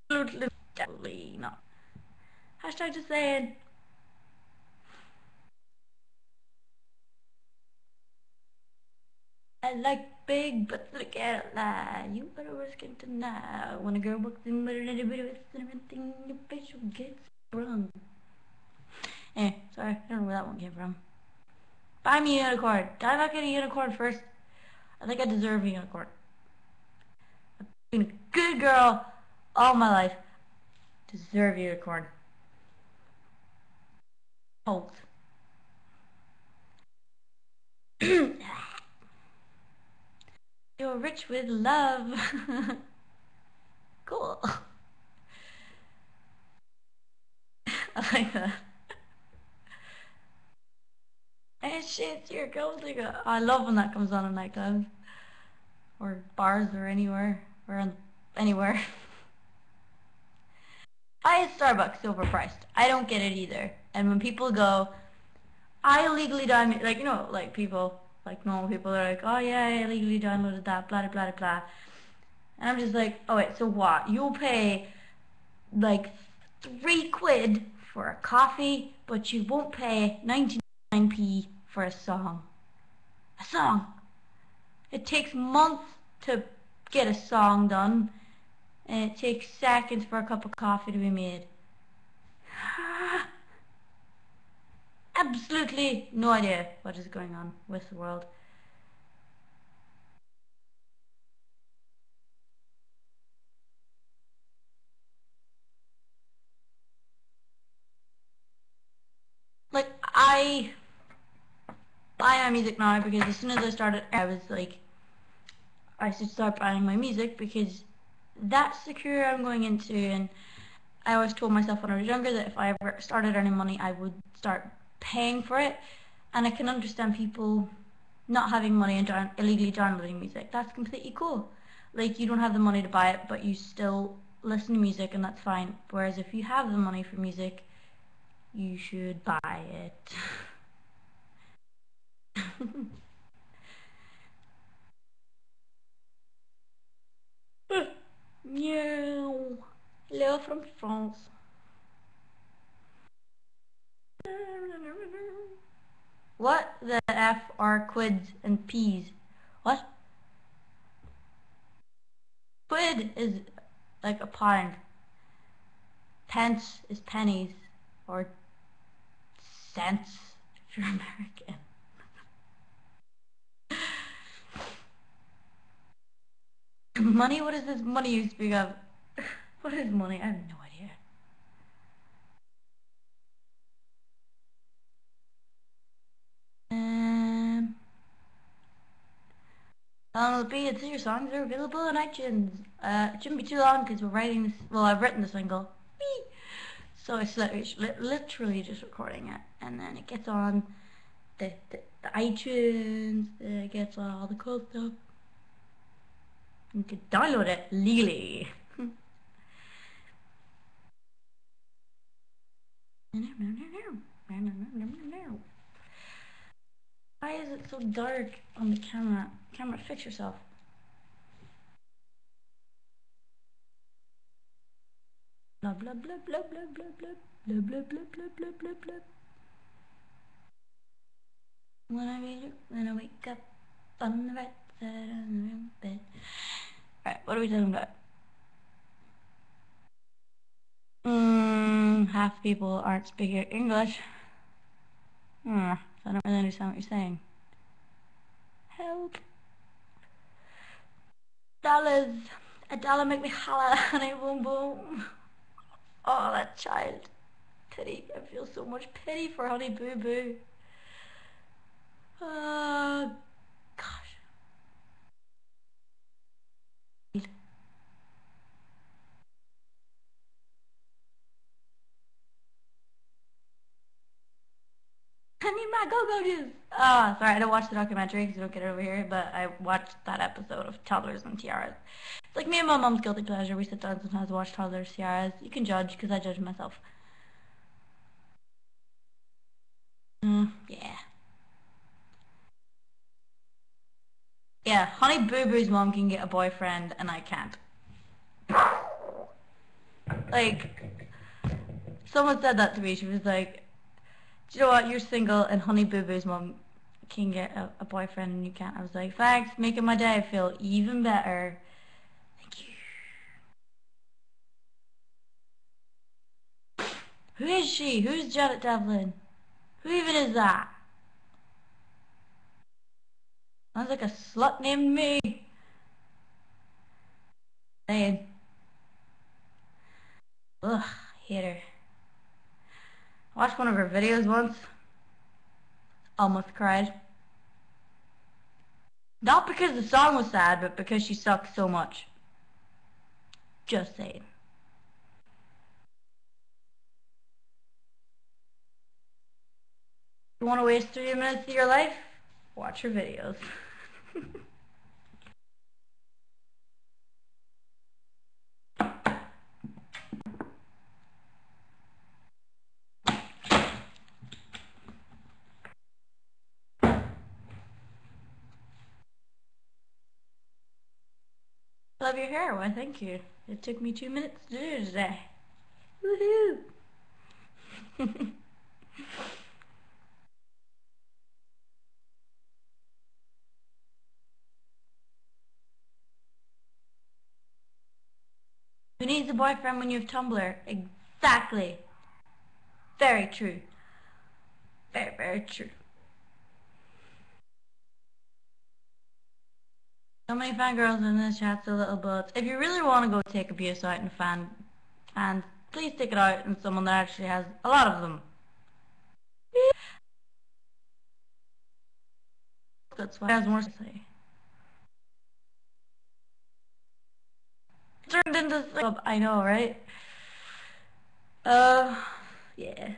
Definitely not. Hashtag just saying. I like big butts that can't lie. You better risk it tonight. When a girl walks in with a little bit of everything, your facial gets sprung. Eh, sorry, I don't know where that one came from. Buy me a unicorn. Did I not get a unicorn first? I think I deserve a unicorn. I've been a good girl all my life. Deserve a unicorn. Hold. You're rich with love. Cool. I like that. Hey shit, you're gold digger. I love when that comes on in nightclubs. Or bars or anywhere. Anywhere. Why is Starbucks overpriced? I don't get it either. And when people go, I illegally downloaded, like, like people, like normal people are like, oh yeah, I illegally downloaded that, blah, blah, blah, blah. And I'm just like, oh wait, so what? You'll pay like 3 quid for a coffee, but you won't pay 99p for a song. A song! It takes months to get a song done, and it takes seconds for a cup of coffee to be made. Absolutely no idea what is going on with the world. Like, I buy my music now because as soon as I started, I was like, I should start buying my music because that's the career I'm going into. And I always told myself when I was younger that if I ever started earning money, I would start paying for it. And I can understand people not having money and illegally downloading music. That's completely cool. Like, you don't have the money to buy it, but you still listen to music, and that's fine. Whereas if you have the money for music, you should buy it. Meow. Hello from France. What the F are quids and peas? What? Quid is like a pound. Pence is pennies. Or cents if you're American. Money? What is this money you speak of? What is money? I have no idea. Your songs are available on iTunes. It shouldn't be too long because we're writing this. Well, I've written the single. Whee! So it's literally just recording it. And then it gets on the iTunes. It gets on all the cool stuff. You can download it legally. Why is it so dark on the camera? Camera, fix yourself. Blah blah blah blah blah blah blah blah blah blah blah blah blah blah. When I wake up on the right side of the bed. Alright, what are we talking about? Half people aren't speaking English. So I don't really understand what you're saying. Help. Dollars. A dollar make me holla, honey boom boom. Oh, that child. Pity. I feel so much pity for Honey Boo Boo. Oh, gosh. I need my go-go juice. Oh, sorry, I don't watch the documentary because you don't get it over here, but I watched that episode of Toddlers and Tiaras. It's like me and my mom's guilty pleasure. We sit down sometimes and watch Toddlers, Tiaras. You can judge because I judge myself. Yeah. Yeah, Honey Boo Boo's mom can get a boyfriend and I can't. Like, someone said that to me. She was like, do you know what? You're single and Honey Boo Boo's mom can get a boyfriend and you can't. I was like, thanks, making my day feel even better. Thank you. Who is she? Who's Janet Devlin? Who even is that? Sounds like a slut named me. Saying, ugh, hate her. I watched one of her videos once. Almost cried. Not because the song was sad, but because she sucks so much. Just saying. You want to waste 3 minutes of your life? Watch her videos. Love your hair. Why, thank you. It took me 2 minutes to do today. Woohoo! needs a boyfriend when you have Tumblr. Exactly. Very true. Very, very true. So many fangirls in this chat, so little butts. If you really want to go take abuse out in fans, please take it out in someone that actually has a lot of them. That's why I has more to say. Turned into I know, right? Yeah.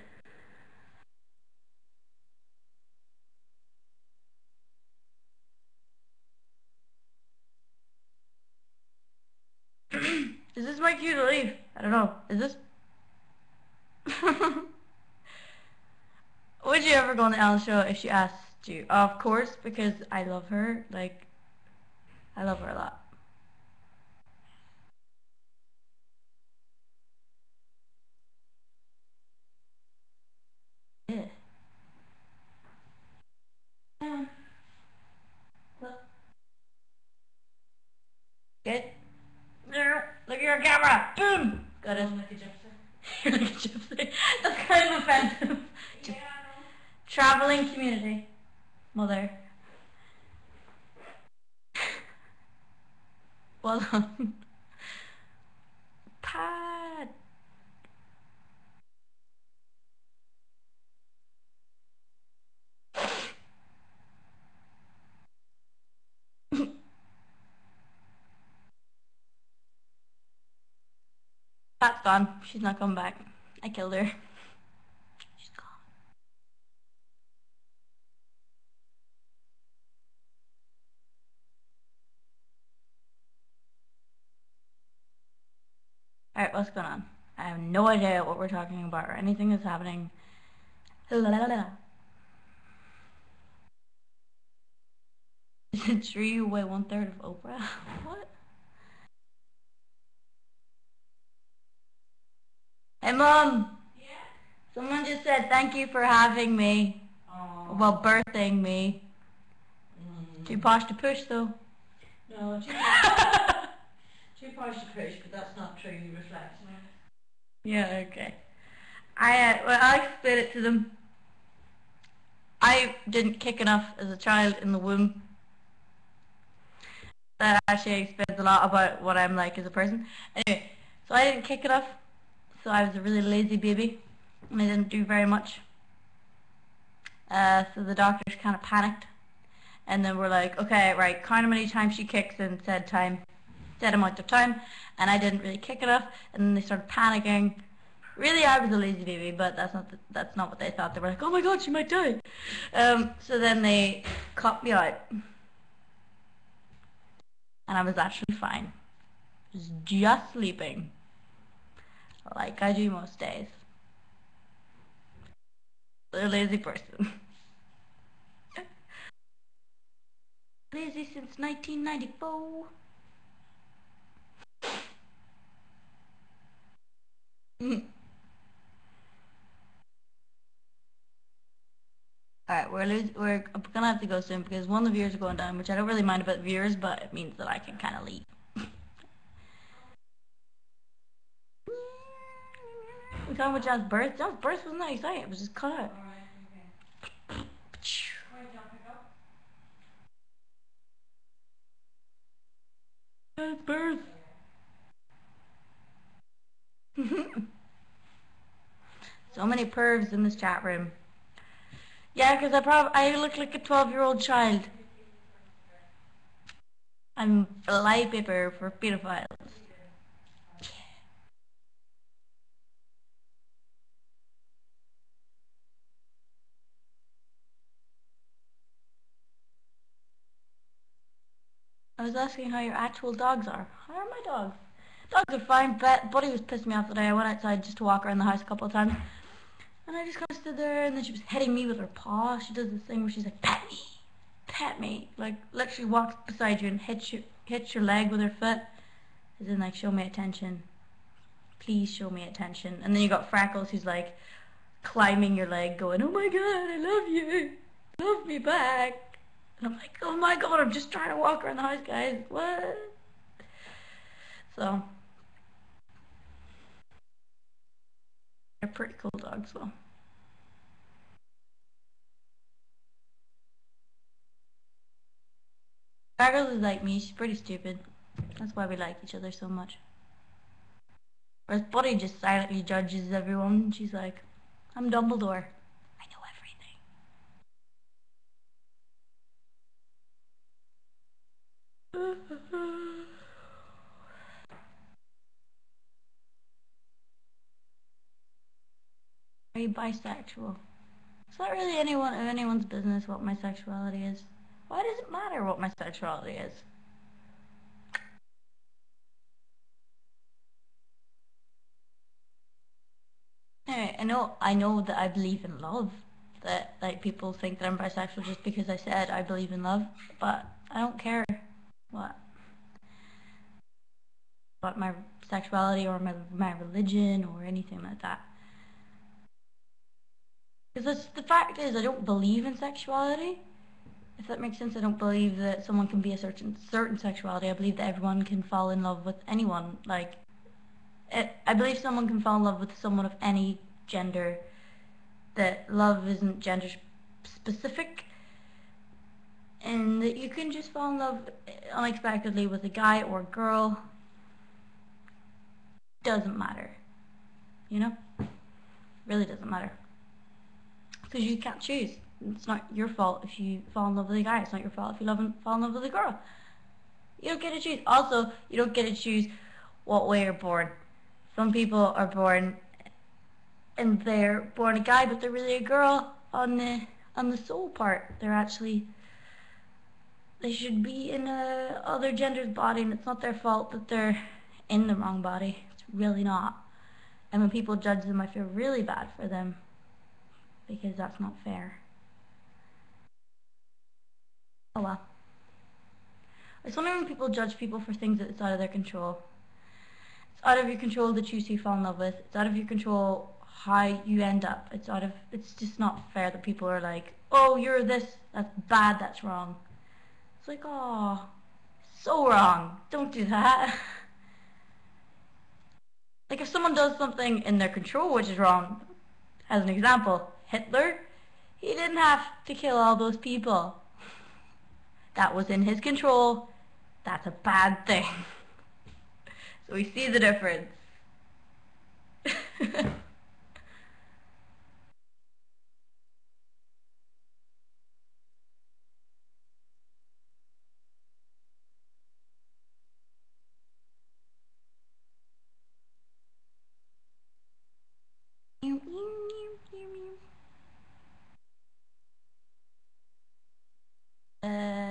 Is this my cue to leave? I don't know. Is this? Would you ever go on the Ellen show if she asked you? Of course, because I love her. Like, I love her a lot. Yeah. Get. Look at your camera. Boom. Got it. You're like a gypsy. That's kind of offensive. Yeah, traveling community. Mother. Well done. Pat. Pat's gone. She's not coming back. I killed her. She's gone. Alright, what's going on? I have no idea what we're talking about or anything that's happening. Is it true you weigh 1/3 of Oprah? What? Hey, Mom! Yeah? Someone just said thank you for having me. Aww. Well, birthing me. Too posh to push, though. No, too posh to push, but that's not true. You reflect. Yeah, okay. I'll explain it to them. I didn't kick enough as a child in the womb. That actually explains a lot about what I'm like as a person. Anyway, so I didn't kick enough, so I was a really lazy baby, and I didn't do very much. So the doctors kind of panicked, and then we're like, okay, right, count how many times she kicks in said amount of time, and I didn't really kick enough, and then they started panicking. Really, I was a lazy baby, but that's not what they thought. They were like, oh my god, she might die. So then they cut me out, and I was actually fine. I was just sleeping, like I do most days. A lazy person. Lazy since 1994. Alright, we're gonna have to go soon because one of the viewers are going down, which I don't really mind about the viewers, but it means that I can kind of leave. We're talking about John's birth. John's birth wasn't that exciting. It was just cut out. Alright, John's birth. So many pervs in this chat room. Yeah, because I look like a 12-year-old child. I'm flypaper for pedophiles. I was asking how your actual dogs are. How are my dogs? Dogs are fine. Buddy was pissing me off today. I went outside just to walk around the house a couple of times. And I just kind of stood there, and then she was hitting me with her paw. She does this thing where she's like, pet me. Pet me. Like, literally walks beside you and hits your leg with her foot. As in, like, show me attention. Please show me attention. And then you got Freckles who's like climbing your leg going, oh my god, I love you. Love me back. And I'm like, oh my god, I'm just trying to walk around the house, guys. What? So, They're pretty cool dogs, though. Sparkles is like me. She's pretty stupid. That's why we like each other so much. Whereas Buddy just silently judges everyone. She's like, I'm Dumbledore. I know everything. Are you bisexual? It's not really anyone's business what my sexuality is. Why does it matter what my sexuality is? Anyway, I know that I believe in love. That like people think that I'm bisexual just because I said I believe in love, but I don't care what about my sexuality or my religion or anything like that. Because the fact is, I don't believe in sexuality. If that makes sense, I don't believe that someone can be a certain sexuality. I believe that everyone can fall in love with anyone. Like, I believe someone can fall in love with someone of any gender. That love isn't gender specific, and that you can just fall in love unexpectedly with a guy or a girl. Doesn't matter, you know. Really doesn't matter because you can't choose. It's not your fault if you fall in love with a guy. It's not your fault if you fall in love with a girl. You don't get to choose. Also, you don't get to choose what way you're born. Some people are born and they're born a guy, but they're really a girl on the soul part. They should be in a other gender's body, and it's not their fault that they're in the wrong body. It's really not. And when people judge them, I feel really bad for them because that's not fair. Oh well. It's only when people judge people for things that's out of their control. It's out of your control to choose who you fall in love with. It's out of your control how you end up. It's just not fair that people are like, oh, you're this, that's bad, that's wrong. It's like, oh, so wrong. Don't do that. Like if someone does something in their control which is wrong, as an example, Hitler, he didn't have to kill all those people. That was in his control. That's a bad thing. So we see the difference.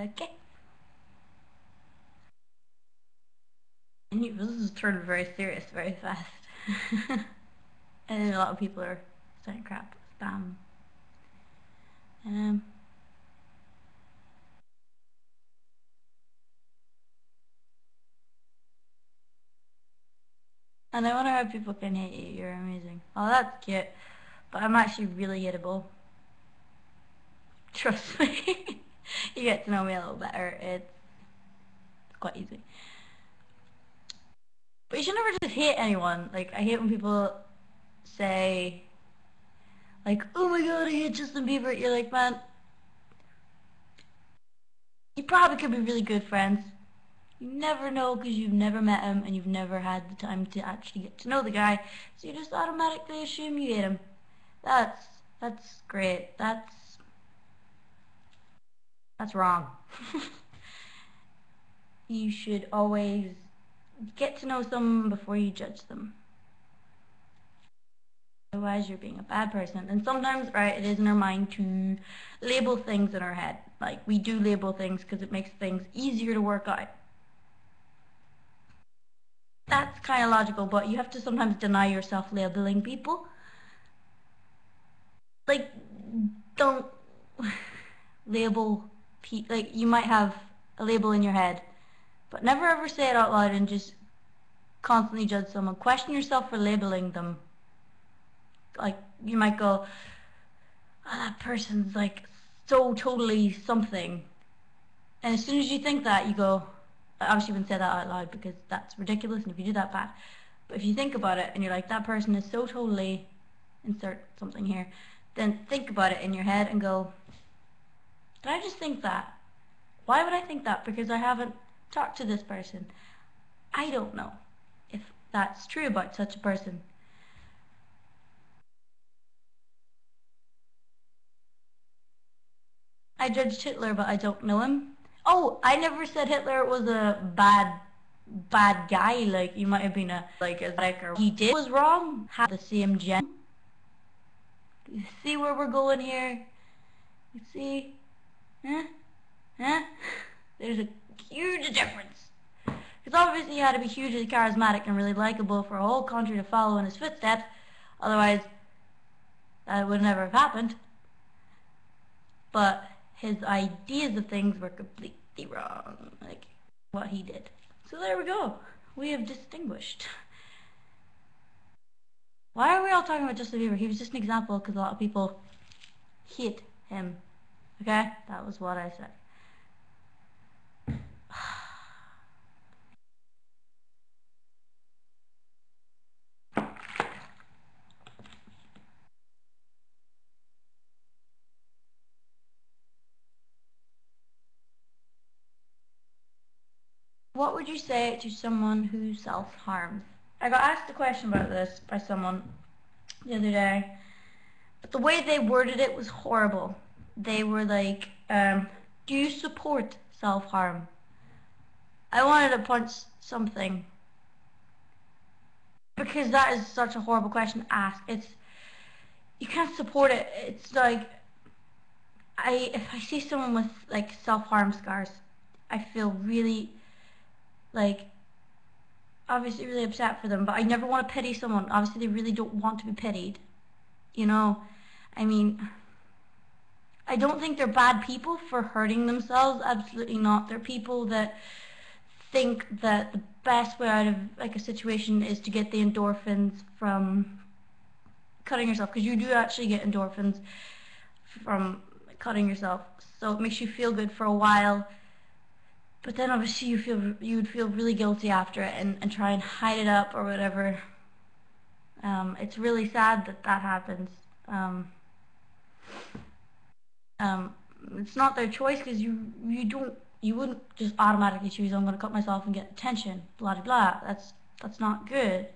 Okay. This is turned very serious very fast. And a lot of people are saying crap, spam. Um, and I wonder how people can hate you. You're amazing. Oh, that's cute. But I'm actually really hittable. Trust me. You get to know me a little better. It's quite easy. But you should never just hate anyone. Like, I hate when people say, like, oh my god, I hate Justin Bieber. You're like, man, you probably could be really good friends. You never know because you've never met him and you've never had the time to actually get to know the guy. So you just automatically assume you hate him. That's great. That's wrong. You should always get to know someone before you judge them. Otherwise, you're being a bad person. And sometimes, right, it is in our mind to label things in our head. Like, we do label things because it makes things easier to work out. That's kind of logical, but you have to sometimes deny yourself labeling people. Like, don't label like you might have a label in your head, but never ever say it out loud and just constantly judge someone. Question yourself for labeling them. Like you might go, oh, that person's like so totally something, and as soon as you think that, you go, I obviously wouldn't say that out loud because that's ridiculous, and if you do that, bad. But if you think about it and you're like, that person is so totally insert something here, then think about it in your head and go, did I just think that? Why would I think that? Because I haven't talked to this person. I don't know if that's true about such a person. I judged Hitler, but I don't know him. Oh, I never said Hitler was a bad guy. Like, he might have been a or he did was wrong. Have the same gen. You see where we're going here? You see? Huh? Huh? There's a huge difference. Because obviously he had to be hugely charismatic and really likable for a whole country to follow in his footsteps. Otherwise, that would never have happened. But his ideas of things were completely wrong. Like, what he did. So there we go. We have distinguished. Why are we all talking about Justin Bieber? He was just an example because a lot of people hate him. Okay? That was what I said. What would you say to someone who self-harms? I got asked a question about this by someone the other day, but the way they worded it was horrible. They were like, do you support self-harm? I wanted to punch something. Because that is such a horrible question to ask. You can't support it. It's like, if I see someone with like self-harm scars, I feel really, like, obviously really upset for them, but I never want to pity someone. Obviously they really don't want to be pitied. You know, I mean, I don't think they're bad people for hurting themselves. Absolutely not. They're people that think that the best way out of like a situation is to get the endorphins from cutting yourself, because you do actually get endorphins from cutting yourself. So it makes you feel good for a while, but then obviously you would feel really guilty after it and try and hide it up or whatever. It's really sad that happens. It's not their choice, because you wouldn't just automatically choose, I'm going to cut myself and get attention, blah blah blah. That's not good.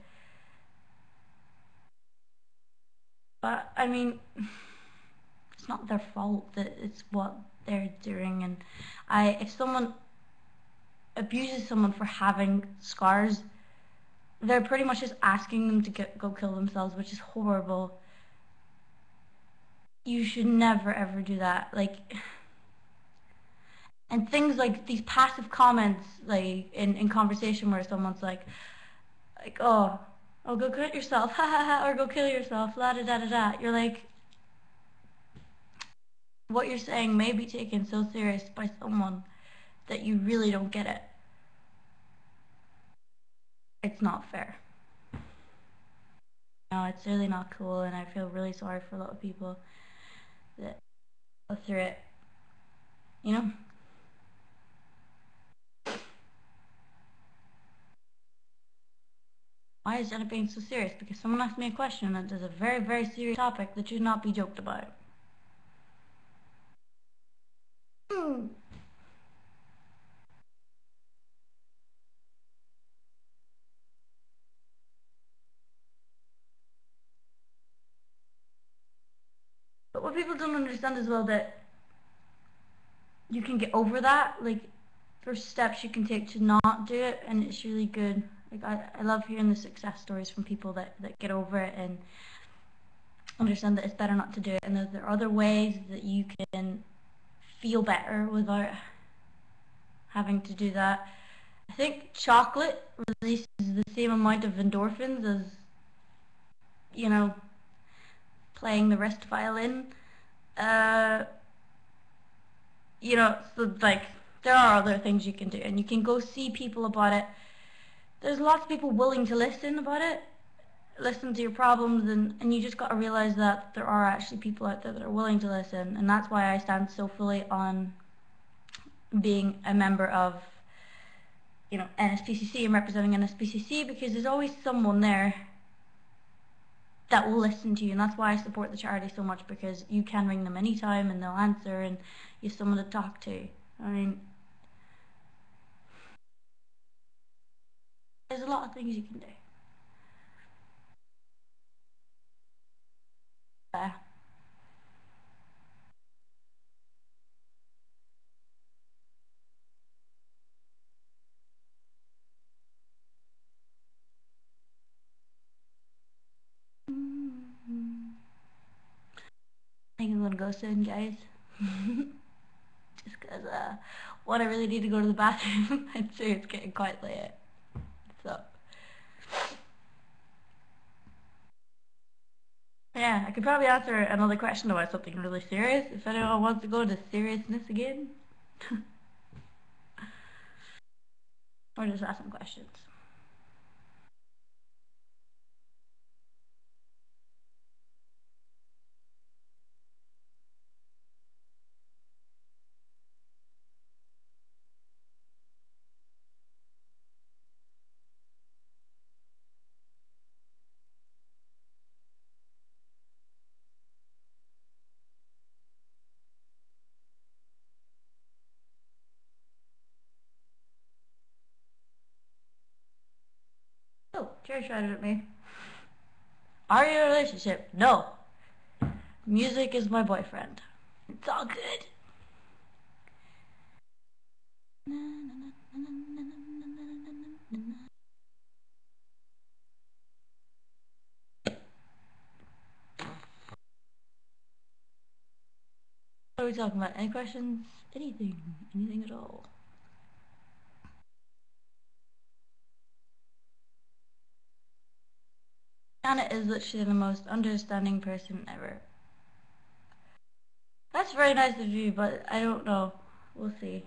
But I mean, it's not their fault, that it's what they're doing. And if someone abuses someone for having scars, they're pretty much just asking them to go kill themselves, which is horrible. You should never ever do that. Like, and things like these passive comments, like in conversation where someone's like, oh, go cut yourself, ha ha ha, or go kill yourself, la da da da da. You're like, what you're saying may be taken so serious by someone that you really don't get it. It's not fair. No, it's really not cool, and I feel really sorry for a lot of people that go through it. You know? Why is Jenna being so serious? Because someone asked me a question that is a very, very serious topic that should not be joked about. But what people don't understand as well, that you can get over that. Like, first steps you can take to not do it, and it's really good. Like, I love hearing the success stories from people that get over it and understand that it's better not to do it, and that there are other ways that you can feel better without having to do that. I think chocolate releases the same amount of endorphins as, you know, playing the wrist violin. You know, so like, there are other things you can do, and you can go see people about it. There's lots of people willing to listen about it, listen to your problems, and you just got to realize that there are actually people out there that are willing to listen, and that's why I stand so fully on being a member of, you know, NSPCC and representing NSPCC, because there's always someone there that will listen to you, and that's why I support the charity so much, because you can ring them anytime and they'll answer, and you have someone to talk to. I mean, there's a lot of things you can do. Yeah. I think I'm gonna go soon, guys. Just because, one, I really need to go to the bathroom, and two, it's getting quite late. So, yeah, I could probably answer another question about something really serious if anyone wants to go into seriousness again. Or just ask some questions. Oh, Jerry shouted at me. Are you in a relationship? No. Music is my boyfriend. It's all good. What are we talking about? Any questions? Anything. Anything at all. Anna is literally the most understanding person ever. That's very nice of you, but I don't know. We'll see.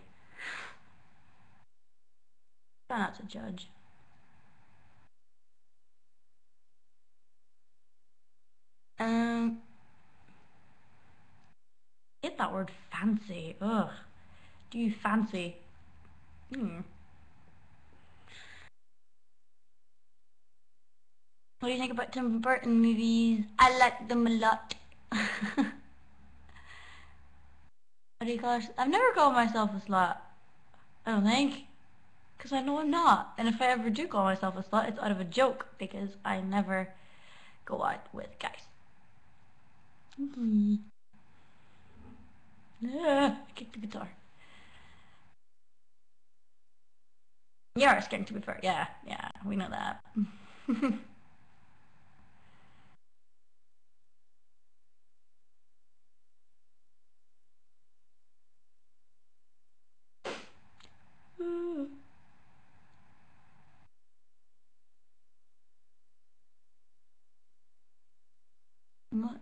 Try not to judge. Um, Get that word fancy. Ugh. Do you fancy? Hmm. What do you think about Tim Burton movies? I like them a lot. What do you call it? I've never called myself a slut. I don't think. Because I know I'm not. And if I ever do call myself a slut, it's out of a joke. Because I never go out with guys. Yeah, I kicked the guitar. You're a skink, to be fair. Yeah, yeah, we know that. What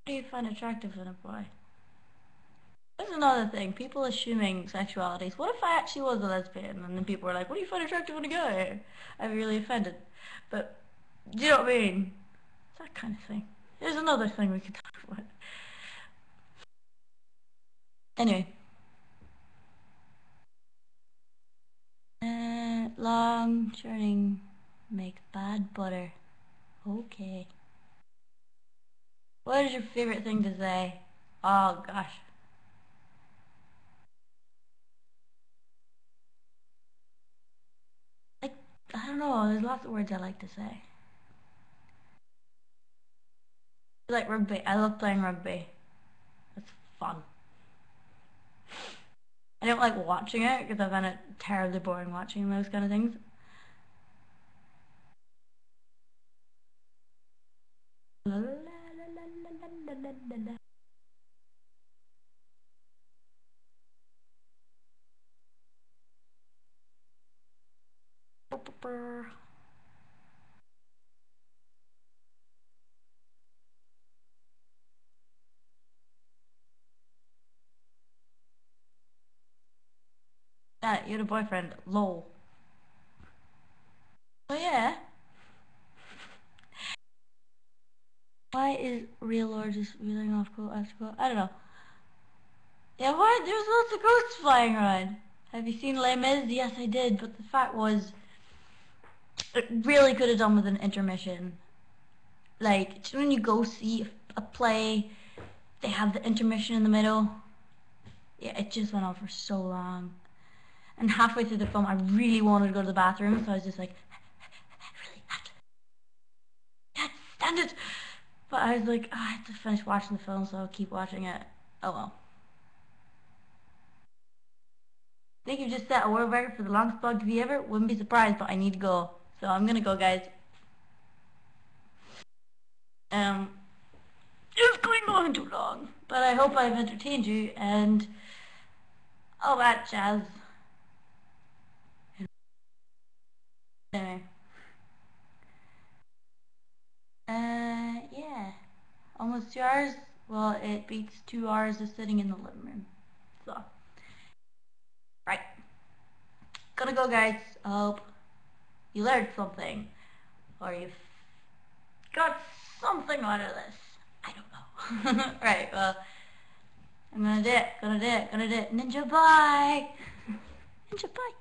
do you find attractive in a boy? There's another thing. People assuming sexualities. What if I actually was a lesbian and then people were like, what do you find attractive in a guy? I'd be really offended. But, do you know what I mean? It's that kind of thing. There's another thing we could talk about. Anyway. Long churning makes bad butter. Okay. What is your favorite thing to say? Oh gosh. Like, I don't know, there's lots of words I like to say. I like rugby. I love playing rugby. It's fun. I don't like watching it because I find it terribly boring watching those kind of things. Yeah, you had a boyfriend. Lol. Oh yeah. Why is real or just reeling off quote after quote? I don't know. Yeah, what? There's lots of ghosts flying around. Have you seen Les Mis? Yes, I did. But the fact was, It really could have done with an intermission. Like, when you go see a play, they have the intermission in the middle. Yeah, it just went on for so long. And halfway through the film, I really wanted to go to the bathroom, so I was just like, I really have to, can't stand it. But I was like, oh, I have to finish watching the film, so I'll keep watching it. Oh well. I think you just set a world record for the longest BlogTV ever. Wouldn't be surprised, but I need to go. So I'm gonna go, guys. It's going on too long, but I hope I've entertained you and all that jazz. Anyway, yeah, almost 2 hours. Well, it beats 2 hours of sitting in the living room. So, right, gonna go, guys. I hope you learned something, or you've got something out of this. I don't know. Right, well, I'm gonna do it. Ninja, bye. Ninja, bye.